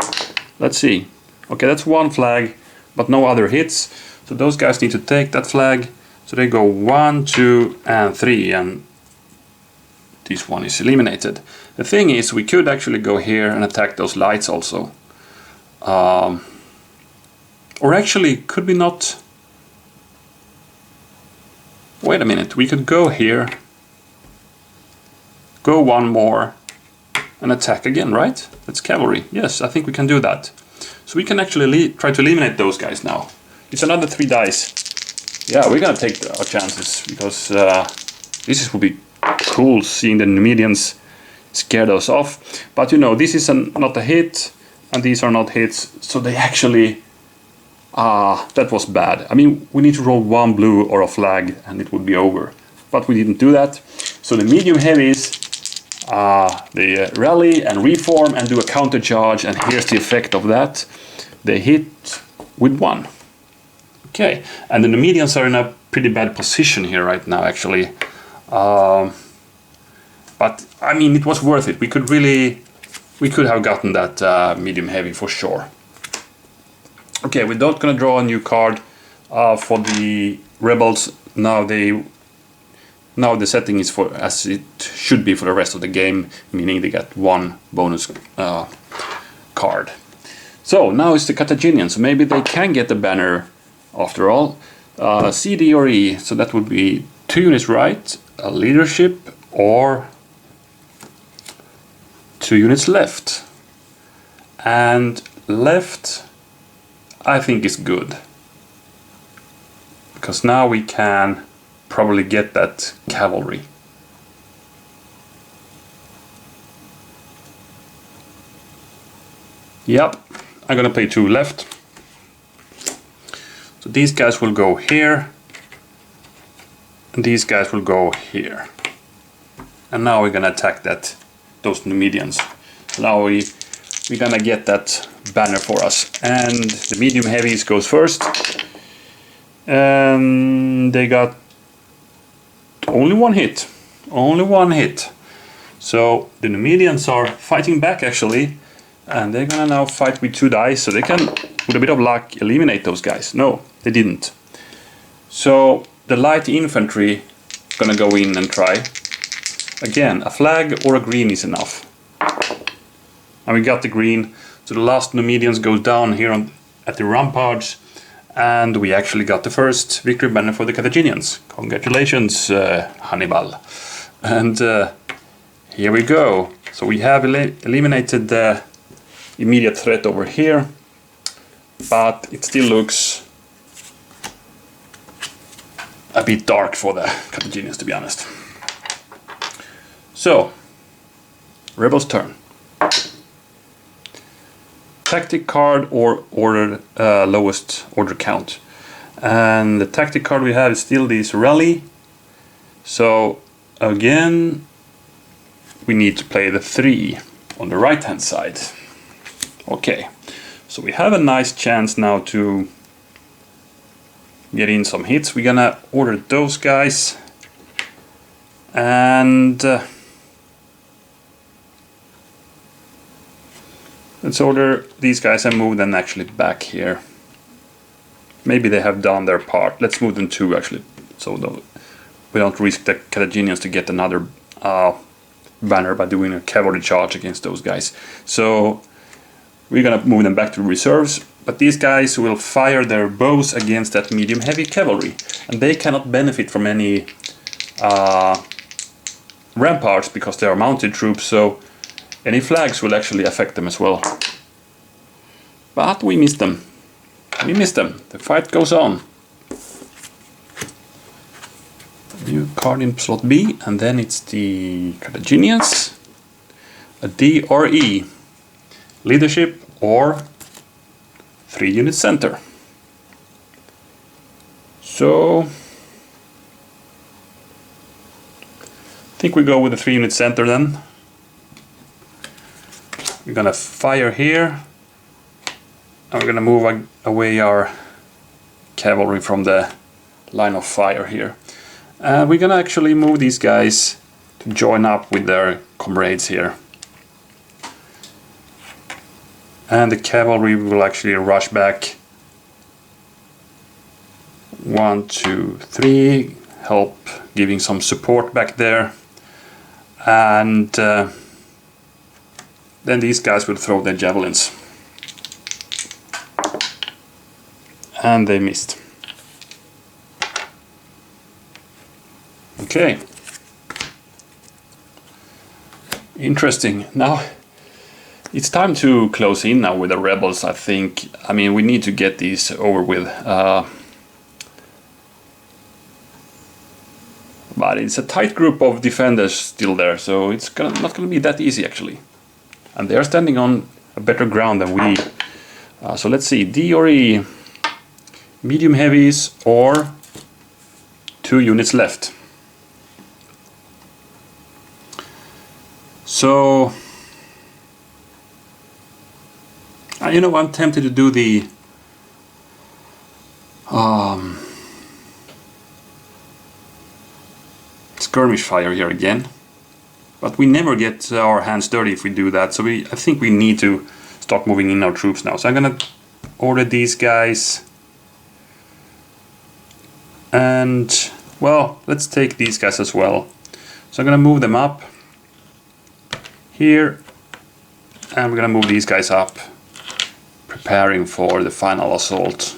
Let's see. Okay, that's 1 flag, but no other hits. So those guys need to take that flag. So they go 1, 2, and 3, and this one is eliminated. The thing is, we could actually go here and attack those lights also. Or actually, could we not? Wait a minute, we could go here, go 1 more, and attack again, right? That's cavalry. Yes, I think we can do that. So we can actually try to eliminate those guys now. It's another 3 dice. Yeah, we're gonna take our chances, because this will be cool, seeing the Numidians scare those off. But you know, this is not a hit, and these are not hits, so they actually... that was bad. I mean, we need to roll 1 blue or a flag, and it would be over. But we didn't do that. So the medium heavies, they rally and reform and do a counter charge, and here's the effect of that. They hit with 1. Okay, and the Numidians are in a pretty bad position here right now, actually. But I mean, it was worth it. We could have gotten that medium heavy for sure. Okay, we're not gonna draw a new card for the rebels. Now the setting is for as it should be for the rest of the game, meaning they get 1 bonus card. So now it's the Carthaginians. So maybe they can get the banner after all. C, D, or E. So that would be 2 units right, a leadership, or 2 units left. And left, I think, is good, because now we can probably get that cavalry. Yep, I'm gonna play 2 left. So these guys will go here, and these guys will go here. And now we're gonna attack those Numidians. So now we're gonna get that banner for us. And the medium heavies goes first. And they got only 1 hit. Only 1 hit. So the Numidians are fighting back, actually. And they're gonna now fight with 2 dice, so they can, with a bit of luck, eliminate those guys. No, they didn't. So the light infantry gonna go in and try. Again, a flag or a green is enough. And we got the green. So the last Numidians goes down here at the ramparts, and we actually got the first victory banner for the Carthaginians. Congratulations, Hannibal. And here we go. So we have eliminated the immediate threat over here, but it still looks a bit dark for the Carthaginians, to be honest. So, rebels' turn. Tactic card or order lowest order count. And the tactic card we have is still this rally, So again, we need to play the 3 on the right hand side. Okay, so we have a nice chance now to get in some hits. We're gonna order those guys, and let's order these guys and move them actually back here. Maybe they have done their part. Let's move them 2 actually, so we don't risk the Carthaginians to get another banner by doing a cavalry charge against those guys. So we're gonna move them back to reserves, but these guys will fire their bows against that medium heavy cavalry, and they cannot benefit from any ramparts because they are mounted troops, so any flags will actually affect them as well. But we missed them. We missed them. The fight goes on. New card in slot B, and then it's the Carthaginians. A D or E. Leadership or 3 unit center. So I think we go with the 3 unit center then. We're gonna fire here, and we're gonna move away our cavalry from the line of fire here. We're gonna actually move these guys to join up with their comrades here. And the cavalry will actually rush back. 1, 2, 3, help giving some support back there. And then these guys will throw their javelins. And they missed. Okay. Interesting. Now it's time to close in now with the rebels, I think. I mean, we need to get these over with. But it's a tight group of defenders still there, so it's not going to be that easy actually. And they're standing on a better ground than we. So let's see, D or E. Medium heavies or 2 units left. So, you know, I'm tempted to do the skirmish fire here again, but we never get our hands dirty if we do that. So I think we need to start moving in our troops now. So I'm gonna order these guys, and well, let's take these guys as well. So I'm gonna move them up here, and we're gonna move these guys up, preparing for the final assault.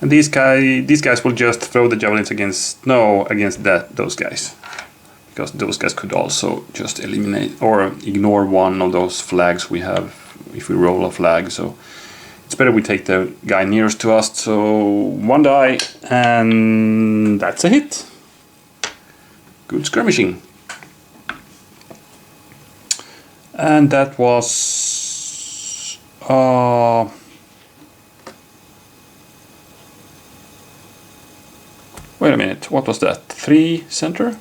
And these guys will just throw the javelins against those guys, because those guys could also just eliminate or ignore one of those flags we have if we roll a flag. So it's better we take the guy nearest to us. So 1 die, and that's a hit. Good skirmishing. And that was wait a minute, what was that? 3 center?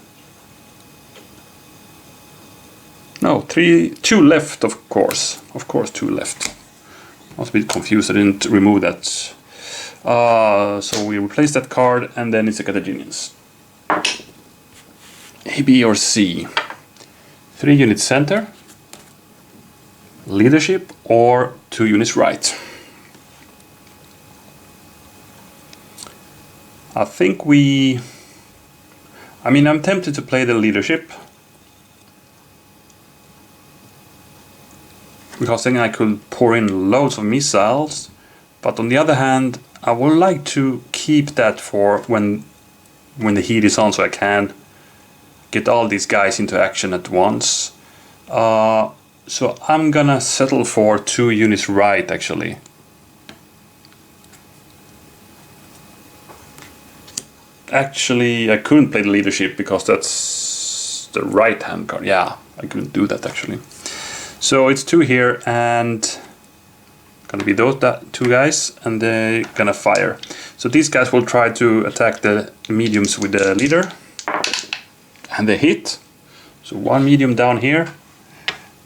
No, 2 left, of course. Of course, 2 left. I was a bit confused, I didn't remove that. So we replace that card, and then it's the Carthaginians. A, B, or C. 3 units center. Leadership or 2 units right. I think I'm tempted to play the leadership, because then I could pour in loads of missiles, but on the other hand I would like to keep that for when the heat is on, so I can get all these guys into action at once. So I'm gonna settle for 2 units right actually. Actually, I couldn't play the leadership because that's the right hand card. Yeah, I couldn't do that actually. So it's 2 here, and Gonna be those two guys, and they're gonna fire. So these guys will try to attack the mediums with the leader, and they hit. So one medium down here,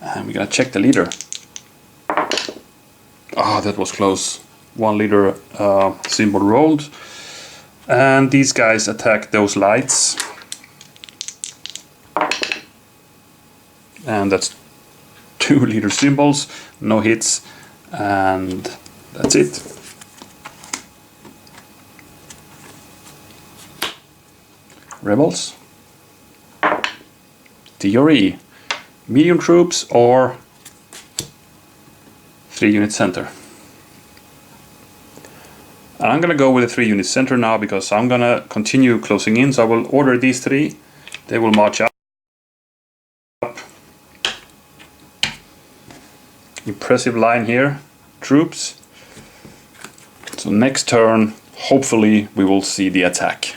and we're gonna check the leader. Ah, that was close. One leader symbol rolled, and these guys attack those lights, and that's 2 leader symbols, no hits, and that's it. Rebels. Theory. Medium troops or 3-unit center. And I'm gonna go with a 3-unit center now because I'm gonna continue closing in, so I will order these 3. They will march up. Impressive line here, troops. So next turn, hopefully we will see the attack.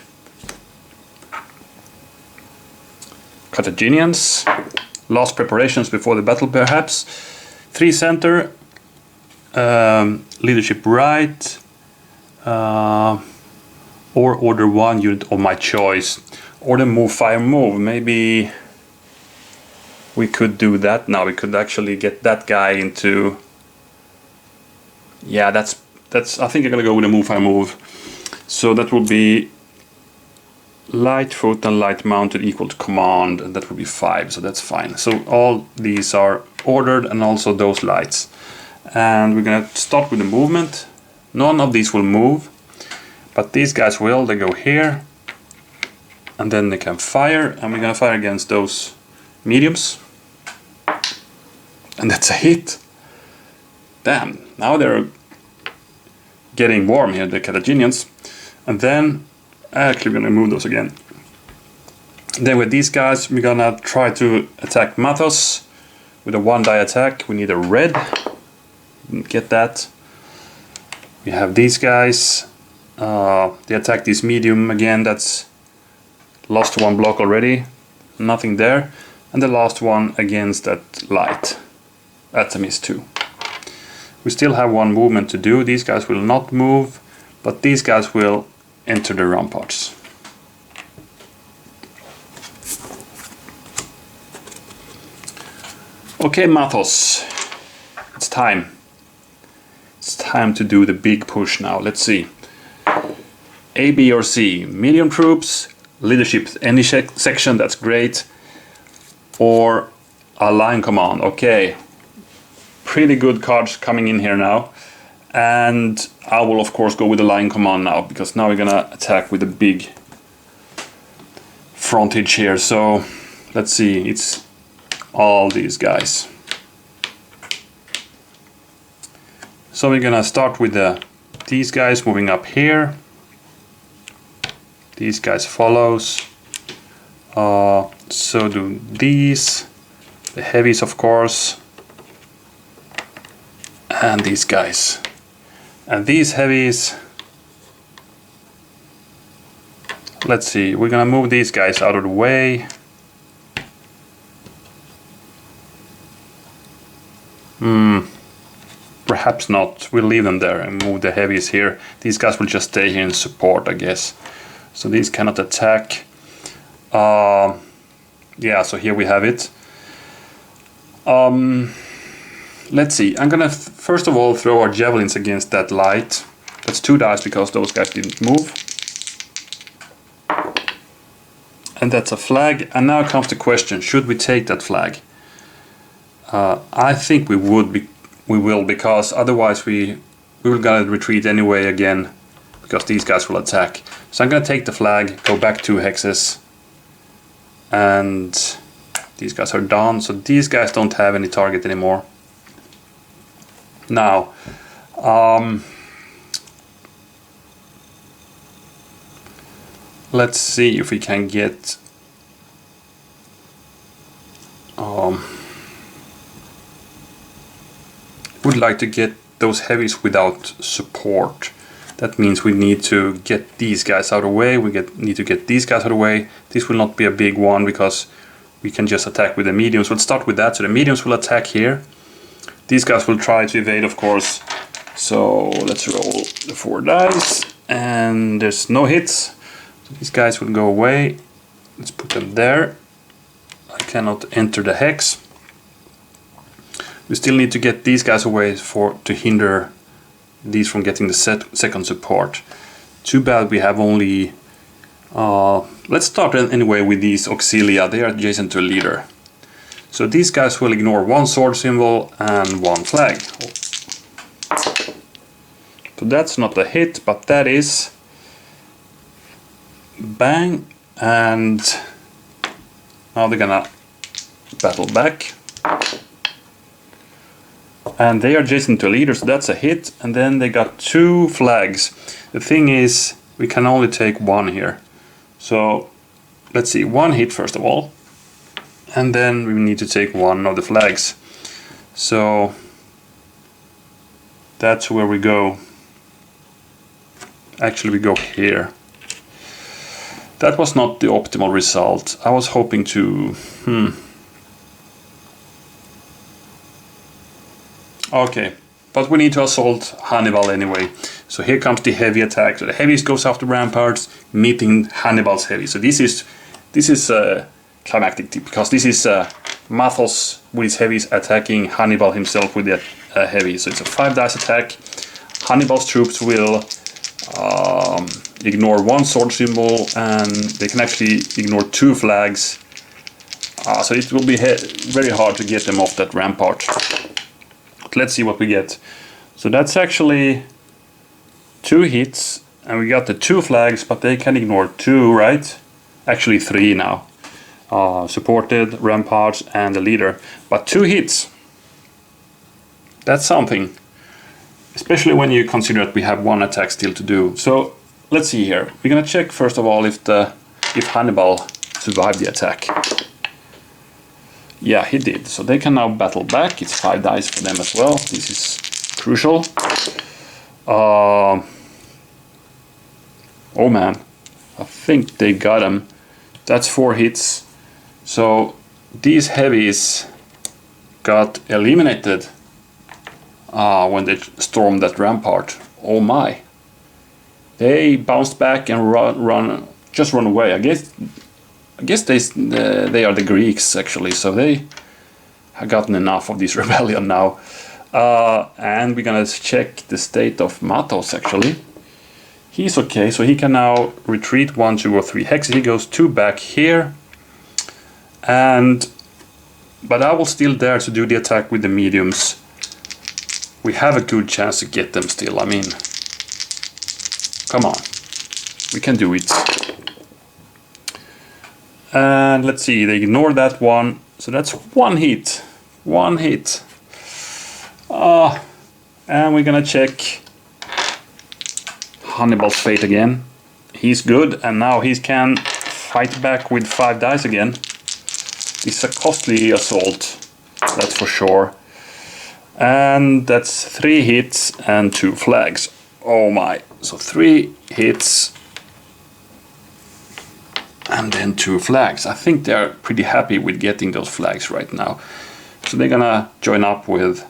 Carthaginians, last preparations before the battle perhaps. 3 center, leadership right, or order 1 unit of my choice. Order move, fire, move. Maybe we could do that now. We could actually get that guy into... Yeah, that's. I think I'm gonna go with a move, fire, move. So that will be light foot and light mounted equal to command, and that will be 5, so that's fine. So all these are ordered, and also those lights. And we're gonna start with the movement. None of these will move, but these guys will. They go here, and then they can fire, and we're gonna fire against those mediums. And that's a hit. Damn, now they're getting warm here, the Carthaginians. And then actually we're gonna move those again. Then with these guys we're gonna try to attack Mathos with a 1-die attack. We need a red. Didn't get that. We have these guys. They attack this medium again. That's lost 1 block already. Nothing there. And the last one against that light. That's a miss too. We still have 1 movement to do. These guys will not move, but these guys will enter the ramparts. Okay, Mathos, it's time. It's time to do the big push now. Let's see. A, B, or C. Medium troops, leadership, any section, that's great. Or a line command. Okay. Pretty good cards coming in here now. And I will of course go with the line command now, because now we're gonna attack with a big frontage here. So let's see, it's all these guys. So we're gonna start with these guys moving up here. These guys follows. So do these. The heavies of course. And these guys. And these heavies, let's see, we're gonna move these guys out of the way. Perhaps not. We'll leave them there and move the heavies here. These guys will just stay here in support, I guess. So these cannot attack. Yeah, so here we have it. Let's see, I'm gonna first of all throw our javelins against that light. That's 2 dice because those guys didn't move. And that's a flag. And now comes the question, should we take that flag? I think we will, because otherwise we will gonna retreat anyway again, because these guys will attack. So I'm gonna take the flag, go back 2 hexes, and these guys are done. So these guys don't have any target anymore. Now, let's see if we can get would like to get those heavies without support. That means we need to get these guys out of the way. We need to get these guys out of the way. This will not be a big one because we can just attack with the mediums. We'll start with that. So the mediums will attack here. These guys will try to evade, of course, So let's roll the 4 dice, and there's no hits. So these guys will go away. Let's put them there. I cannot enter the hex. We still need to get these guys away to hinder these from getting the second support. Too bad we have only... let's start anyway with these auxilia. They are adjacent to a leader. So these guys will ignore 1 sword symbol and 1 flag. So that's not a hit, but that is... Bang! And now they're gonna battle back. And they are adjacent to a leader, so that's a hit. And then they got 2 flags. The thing is, we can only take 1 here. So let's see, 1 hit first of all. And then we need to take 1 of the flags. So that's where we go. Actually, we go here. That was not the optimal result. I was hoping to... Okay, but we need to assault Hannibal anyway. So here comes the heavy attack. So the heavy goes after ramparts, meeting Hannibal's heavy. So this is climactic because this is Mathos with his heavies attacking Hannibal himself with the heavy. So it's a 5 dice attack. Hannibal's troops will ignore 1 sword symbol, and they can actually ignore 2 flags. So it will be very hard to get them off that rampart. But let's see what we get. So that's actually 2 hits, and we got the 2 flags, but they can ignore 2, right? Actually 3 now. Supported, ramparts, and the leader. But 2 hits. That's something. Especially when you consider that we have 1 attack still to do. So let's see here. We're gonna check first of all if Hannibal survived the attack. Yeah, he did. So they can now battle back. It's 5 dice for them as well. This is crucial. Oh man, I think they got him. That's 4 hits. So these heavies got eliminated when they stormed that rampart. Oh my. They bounced back and run away. I guess they are the Greeks actually, so they have gotten enough of this rebellion now. And we're gonna check the state of Mathos actually. He's okay, so he can now retreat 1, 2, or 3 hexes. He goes 2 back here. But I will still dare to do the attack with the mediums. We have a good chance to get them still. I mean, come on, we can do it. And let's see, they ignore that 1, so that's 1 hit. 1 hit. And we're gonna check Hannibal's fate again. He's good, and now he can fight back with 5 dice again. It's a costly assault, that's for sure. And that's 3 hits and 2 flags. Oh my, so 3 hits and then 2 flags. I think they're pretty happy with getting those flags right now. So they're gonna join up with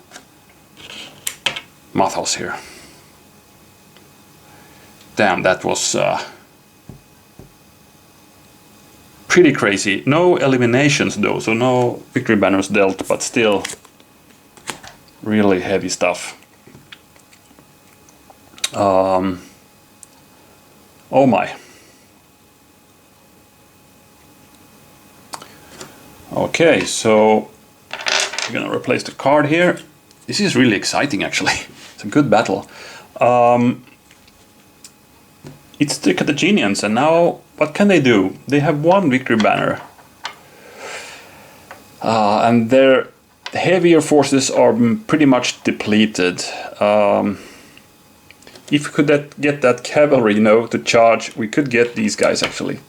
Mathos here. Damn, that was pretty crazy. No eliminations though, so no victory banners dealt, but still really heavy stuff. Oh my. Okay, so we're gonna replace the card here. This is really exciting actually. It's a good battle. It's the Carthaginians, and now what can they do? They have 1 victory banner. And their heavier forces are pretty much depleted. If we could get that cavalry, to charge, we could get these guys actually.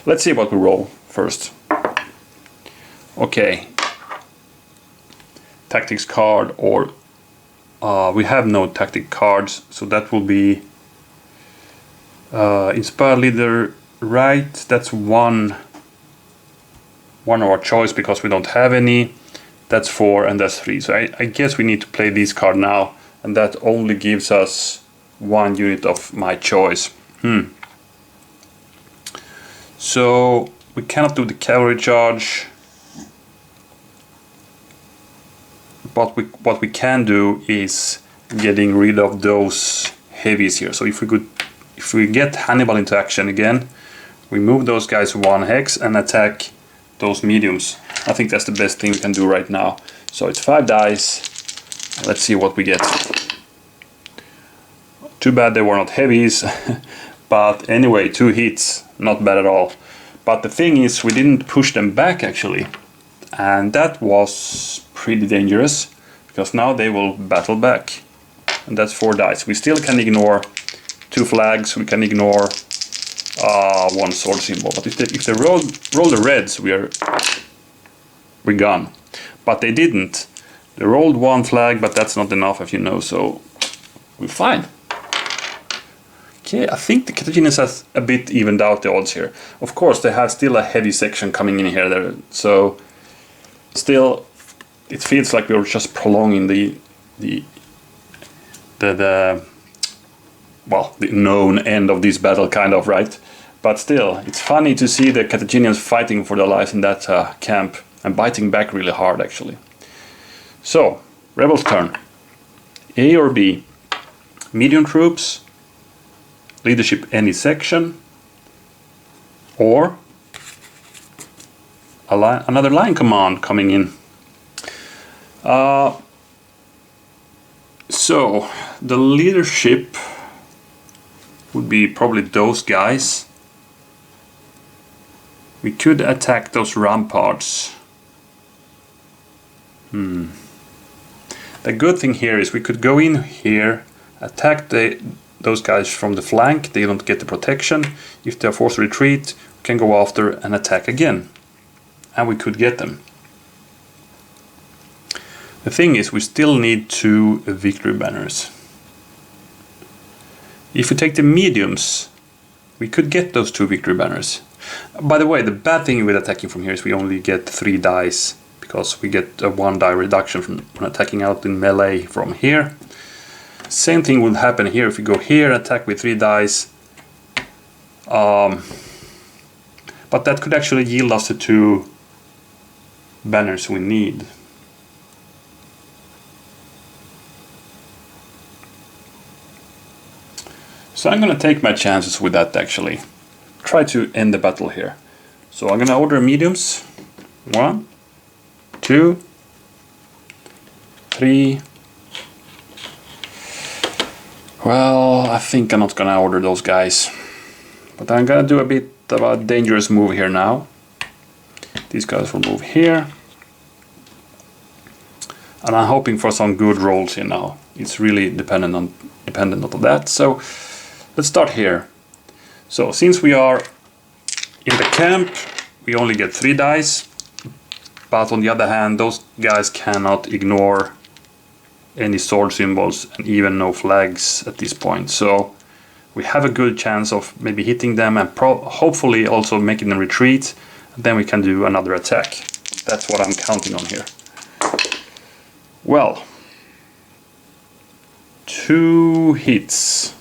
Let's see what we roll first. Okay. Tactics card, or we have no tactic cards, so that will be Inspire Leader, right? That's one of our choice because we don't have any. That's 4 and that's 3. So I guess we need to play this card now, and that only gives us 1 unit of my choice. So we cannot do the cavalry charge, but what we can do is getting rid of those heavies here. So if we get Hannibal into action again, we move those guys 1 hex and attack those mediums. I think that's the best thing we can do right now. So it's 5 dice. Let's see what we get. Too bad they were not heavies, but anyway, 2 hits, not bad at all. But the thing is, we didn't push them back actually, and that was pretty dangerous, because now they will battle back, and that's 4 dice. We still can ignore 2 flags, we can ignore 1 sword symbol, but if they roll the reds, we're gone. But they didn't. They rolled 1 flag, but that's not enough, if you know, so we're fine. Okay, I think the Carthaginians has a bit evened out the odds here. Of course, they have still a heavy section coming in here, there, so still it feels like we're just prolonging the known end of this battle, kind of, right? But still, it's funny to see the Carthaginians fighting for their lives in that camp, and biting back really hard actually. So, rebels' turn. A or B? Medium troops, leadership any section, or another line command coming in. So the leadership would be probably those guys. We could attack those ramparts. The good thing here is we could go in here, attack those guys from the flank. They don't get the protection. If they are forced to retreat, we can go after and attack again, and we could get them. The thing is, we still need 2 victory banners. If we take the mediums, we could get those 2 victory banners. By the way, the bad thing with attacking from here is we only get 3 dice, because we get a 1 die reduction from attacking out in melee from here. Same thing will happen here if we go here, attack with 3 dice. But that could actually yield us the 2 banners we need. So I'm gonna take my chances with that actually. Try to end the battle here. So I'm gonna order mediums. 1, 2, 3. Well, I think I'm not gonna order those guys. But I'm gonna do a bit of a dangerous move here now. These guys will move here. And I'm hoping for some good rolls here now. It's really dependent on that. So let's start here. So since we are in the camp, we only get 3 dice. But on the other hand, those guys cannot ignore any sword symbols and even no flags at this point. So we have a good chance of maybe hitting them and hopefully also making them retreat. And then we can do another attack. That's what I'm counting on here. Well, 2 hits.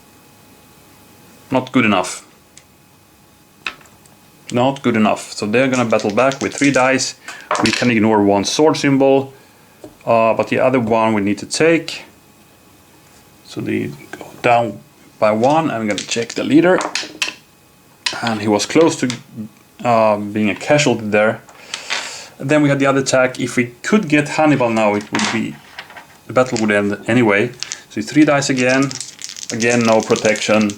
Not good enough. Not good enough. So they're gonna battle back with 3 dice. We can ignore 1 sword symbol, but the other one we need to take. So they go down by 1. I'm gonna check the leader, and he was close to being a casualty there. And then we had the other attack. If we could get Hannibal now, it would be, the battle would end anyway. So it's 3 dice again. Again, no protection.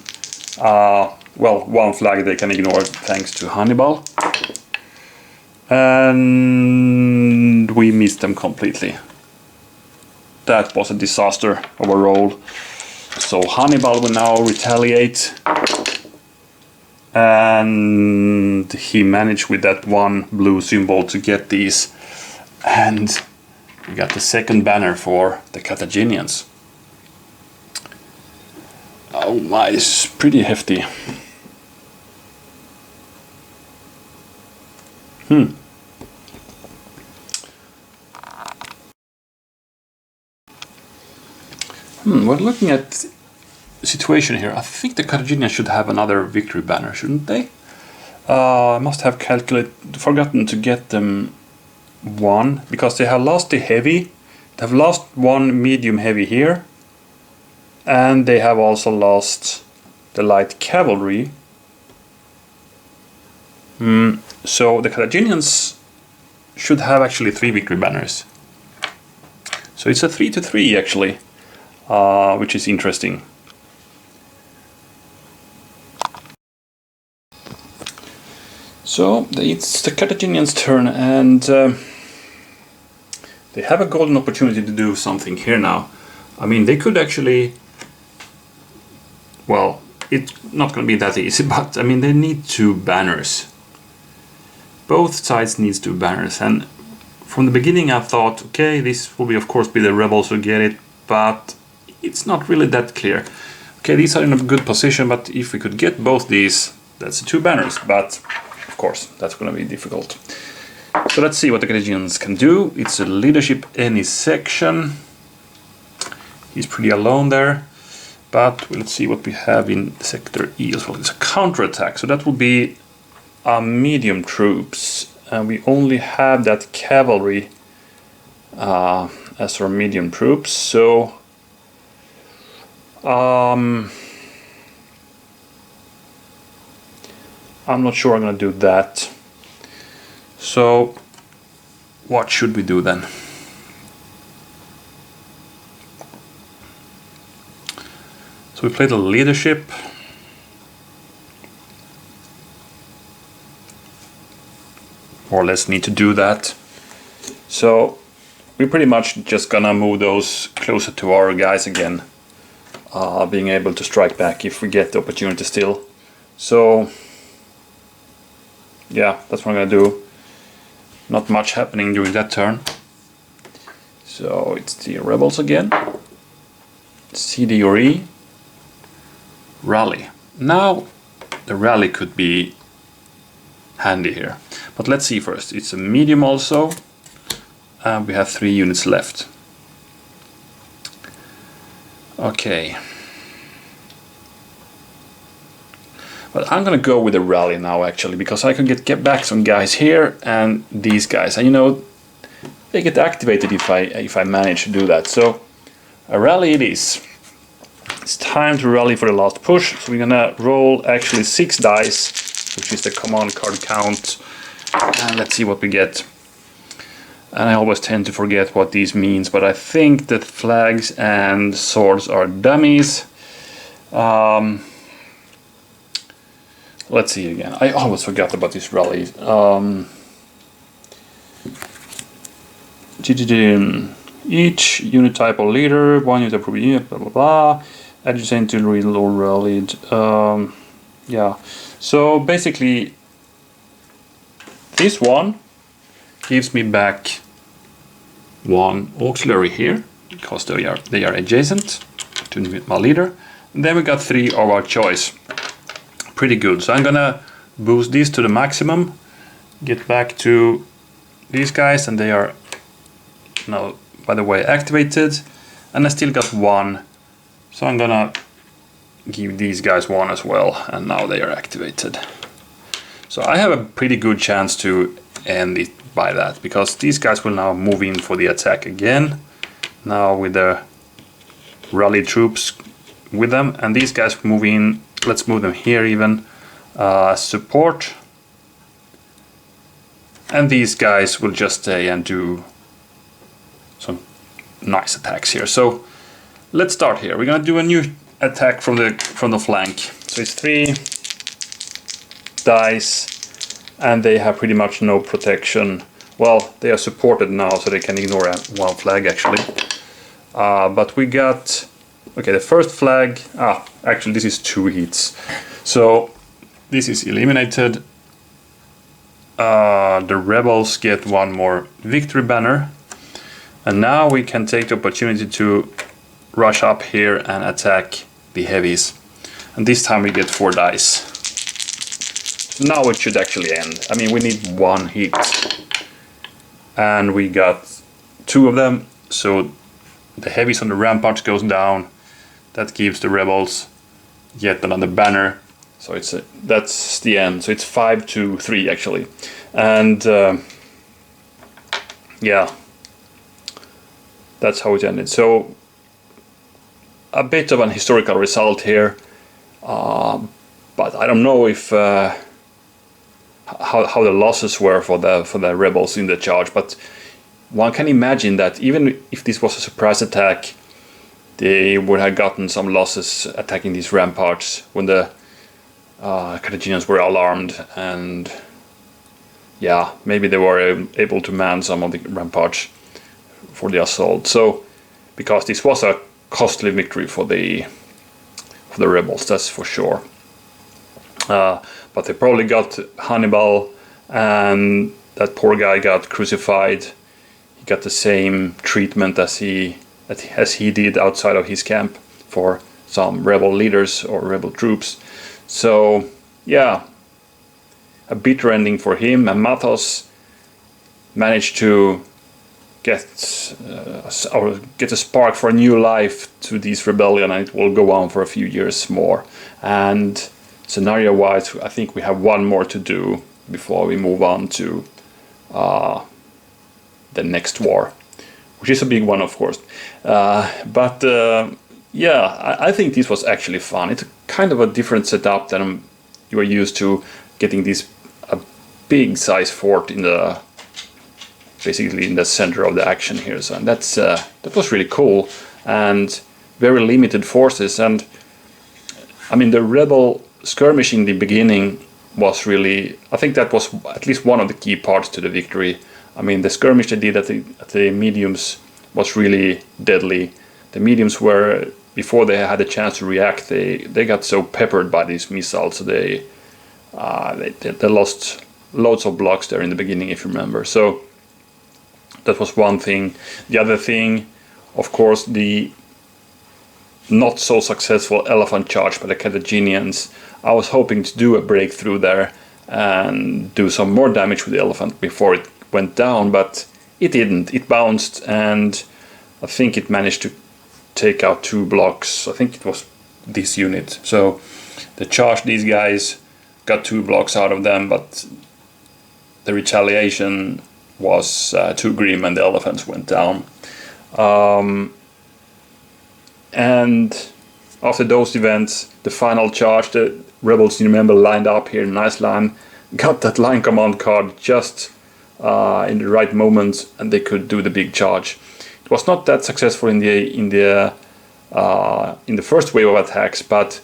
Well, 1 flag they can ignore thanks to Hannibal. And we missed them completely. That was a disaster of a roll. So Hannibal will now retaliate. And he managed with that 1 blue symbol to get these. And we got the 2nd banner for the Carthaginians. Oh my, it's pretty hefty. we're looking at the situation here. I think the Carthaginians should have another victory banner, shouldn't they? I must have forgotten to get them one, because they have lost the heavy. They have lost one medium heavy here, and they have also lost the light cavalry. So the Carthaginians should have actually 3 victory banners. So it's a 3-3 actually, which is interesting. So it's the Carthaginians' turn, and they have a golden opportunity to do something here now. I mean, they could actually, well, it's not going to be that easy, but I mean, they need 2 banners. Both sides needs 2 banners, and from the beginning I thought, okay, this will be, of course, be the rebels who get it, but it's not really that clear. Okay, these are in a good position, but if we could get both these, that's 2 banners, but of course, that's going to be difficult. So let's see what the Carthaginians can do. It's a leadership any section. He's pretty alone there. But let's see what we have in sector E as well. It's a counterattack, so that will be medium troops. And we only have that cavalry as our medium troops. So I'm not sure I'm going to do that. So what should we do then? So we play the leadership. More or less need to do that. So we're pretty much just gonna move those closer to our guys again. Being able to strike back if we get the opportunity still. So yeah, that's what I'm gonna do. Not much happening during that turn. So it's the rebels again. CD or E. Rally. Now the rally could be handy here. But let's see first. It's a medium also. And we have 3 units left. Okay. But I'm gonna go with a rally now actually, because I can get back some guys here and these guys, and you know, they get activated if I manage to do that. So a rally it is. It's time to rally for the last push. So we're gonna roll actually 6 dice, which is the command card count, and let's see what we get. And I always tend to forget what these means, but I think that flags and swords are dummies. Let's see again. I always forgot about this rally. Each unit type or leader, 1 unit per unit, blah blah blah. Adjacent to real or rallied. Yeah. So basically, this one gives me back 1 auxiliary here because they are adjacent to my leader. And then we got 3 of our choice. Pretty good. So I'm gonna boost these to the maximum, get back to these guys, and they are now, by the way, activated, and I still got 1, so I'm gonna give these guys 1 as well, and now they are activated. So I have a pretty good chance to end it by that, because these guys will now move in for the attack again, now with the rally troops with them, and these guys move in. Let's move them here even, support, and these guys will just stay and do some nice attacks here. So let's start here. We're gonna do a new attack from the flank. So it's 3 dice, and they have pretty much no protection. Well, they are supported now, so they can ignore 1 flag actually. But we got. Okay, the first flag, actually this is 2 hits. So this is eliminated. The rebels get 1 more victory banner. And now we can take the opportunity to rush up here and attack the heavies. And this time we get 4 dice. Now it should actually end. I mean, we need 1 hit. And we got 2 of them. So the heavies on the ramparts goes down. that gives the rebels yet another banner. So that's the end. So it's 5-3 actually, and yeah, that's how it ended. So a bit of an historical result here, but I don't know if how the losses were for the rebels in the charge. But one can imagine that even if this was a surprise attack, they would have gotten some losses attacking these ramparts when the Carthaginians were alarmed, and yeah, maybe they were able to man some of the ramparts for the assault. So, because this was a costly victory for the rebels, that's for sure. But they probably got Hannibal, and that poor guy got crucified. He got the same treatment as he did outside of his camp for some rebel leaders or rebel troops. So yeah, a bitter ending for him. And Mathos managed to get a spark for a new life to this rebellion, and it will go on for a few years more. And scenario-wise, I think we have one more to do before we move on to the next war, which is a big one, of course. But yeah, I think this was actually fun. It's kind of a different setup than you are used to, getting this big size fort in the basically in the center of the action here. So and that was really cool, and very limited forces. And I mean, the rebel skirmish in the beginning was really, I think that was at least one of the key parts to the victory. I mean, the skirmish they did at the mediums was really deadly. The mediums were, before they had a chance to react, they got so peppered by these missiles, so they lost loads of blocks there in the beginning, if you remember. So that was one thing. The other thing, of course, the not so successful elephant charge by the Carthaginians. I was hoping to do a breakthrough there and do some more damage with the elephant before it went down, but it didn't. It bounced, and I think it managed to take out 2 blocks. I think it was this unit. So the charge, these guys got 2 blocks out of them, but the retaliation was too grim, and the elephants went down. And after those events, the final charge, the rebels, you remember, lined up here, nice line, got that line command card just in the right moment, and they could do the big charge. It was not that successful in the first wave of attacks, but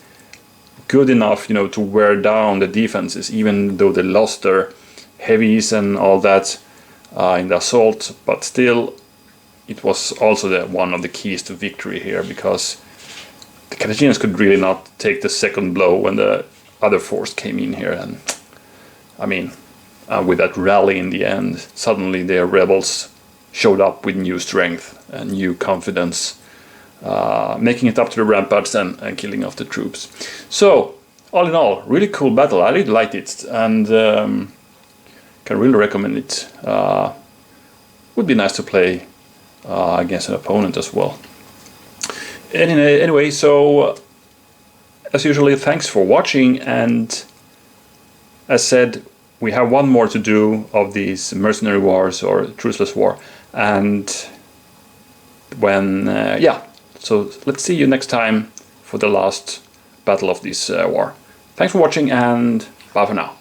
good enough, you know, to wear down the defenses, even though they lost their heavies and all that in the assault. But still, it was also one of the keys to victory here, because the Carthaginians could really not take the second blow when the other force came in here. And I mean, with that rally in the end, suddenly their rebels showed up with new strength and new confidence, making it up to the ramparts and killing off the troops. So, all in all, really cool battle. I really liked it, and can really recommend it. Would be nice to play against an opponent as well. Anyway, so as usually, thanks for watching, and as said, we have one more to do of these mercenary wars or truceless war, and when yeah, so let's see you next time for the last battle of this war. Thanks for watching, and bye for now.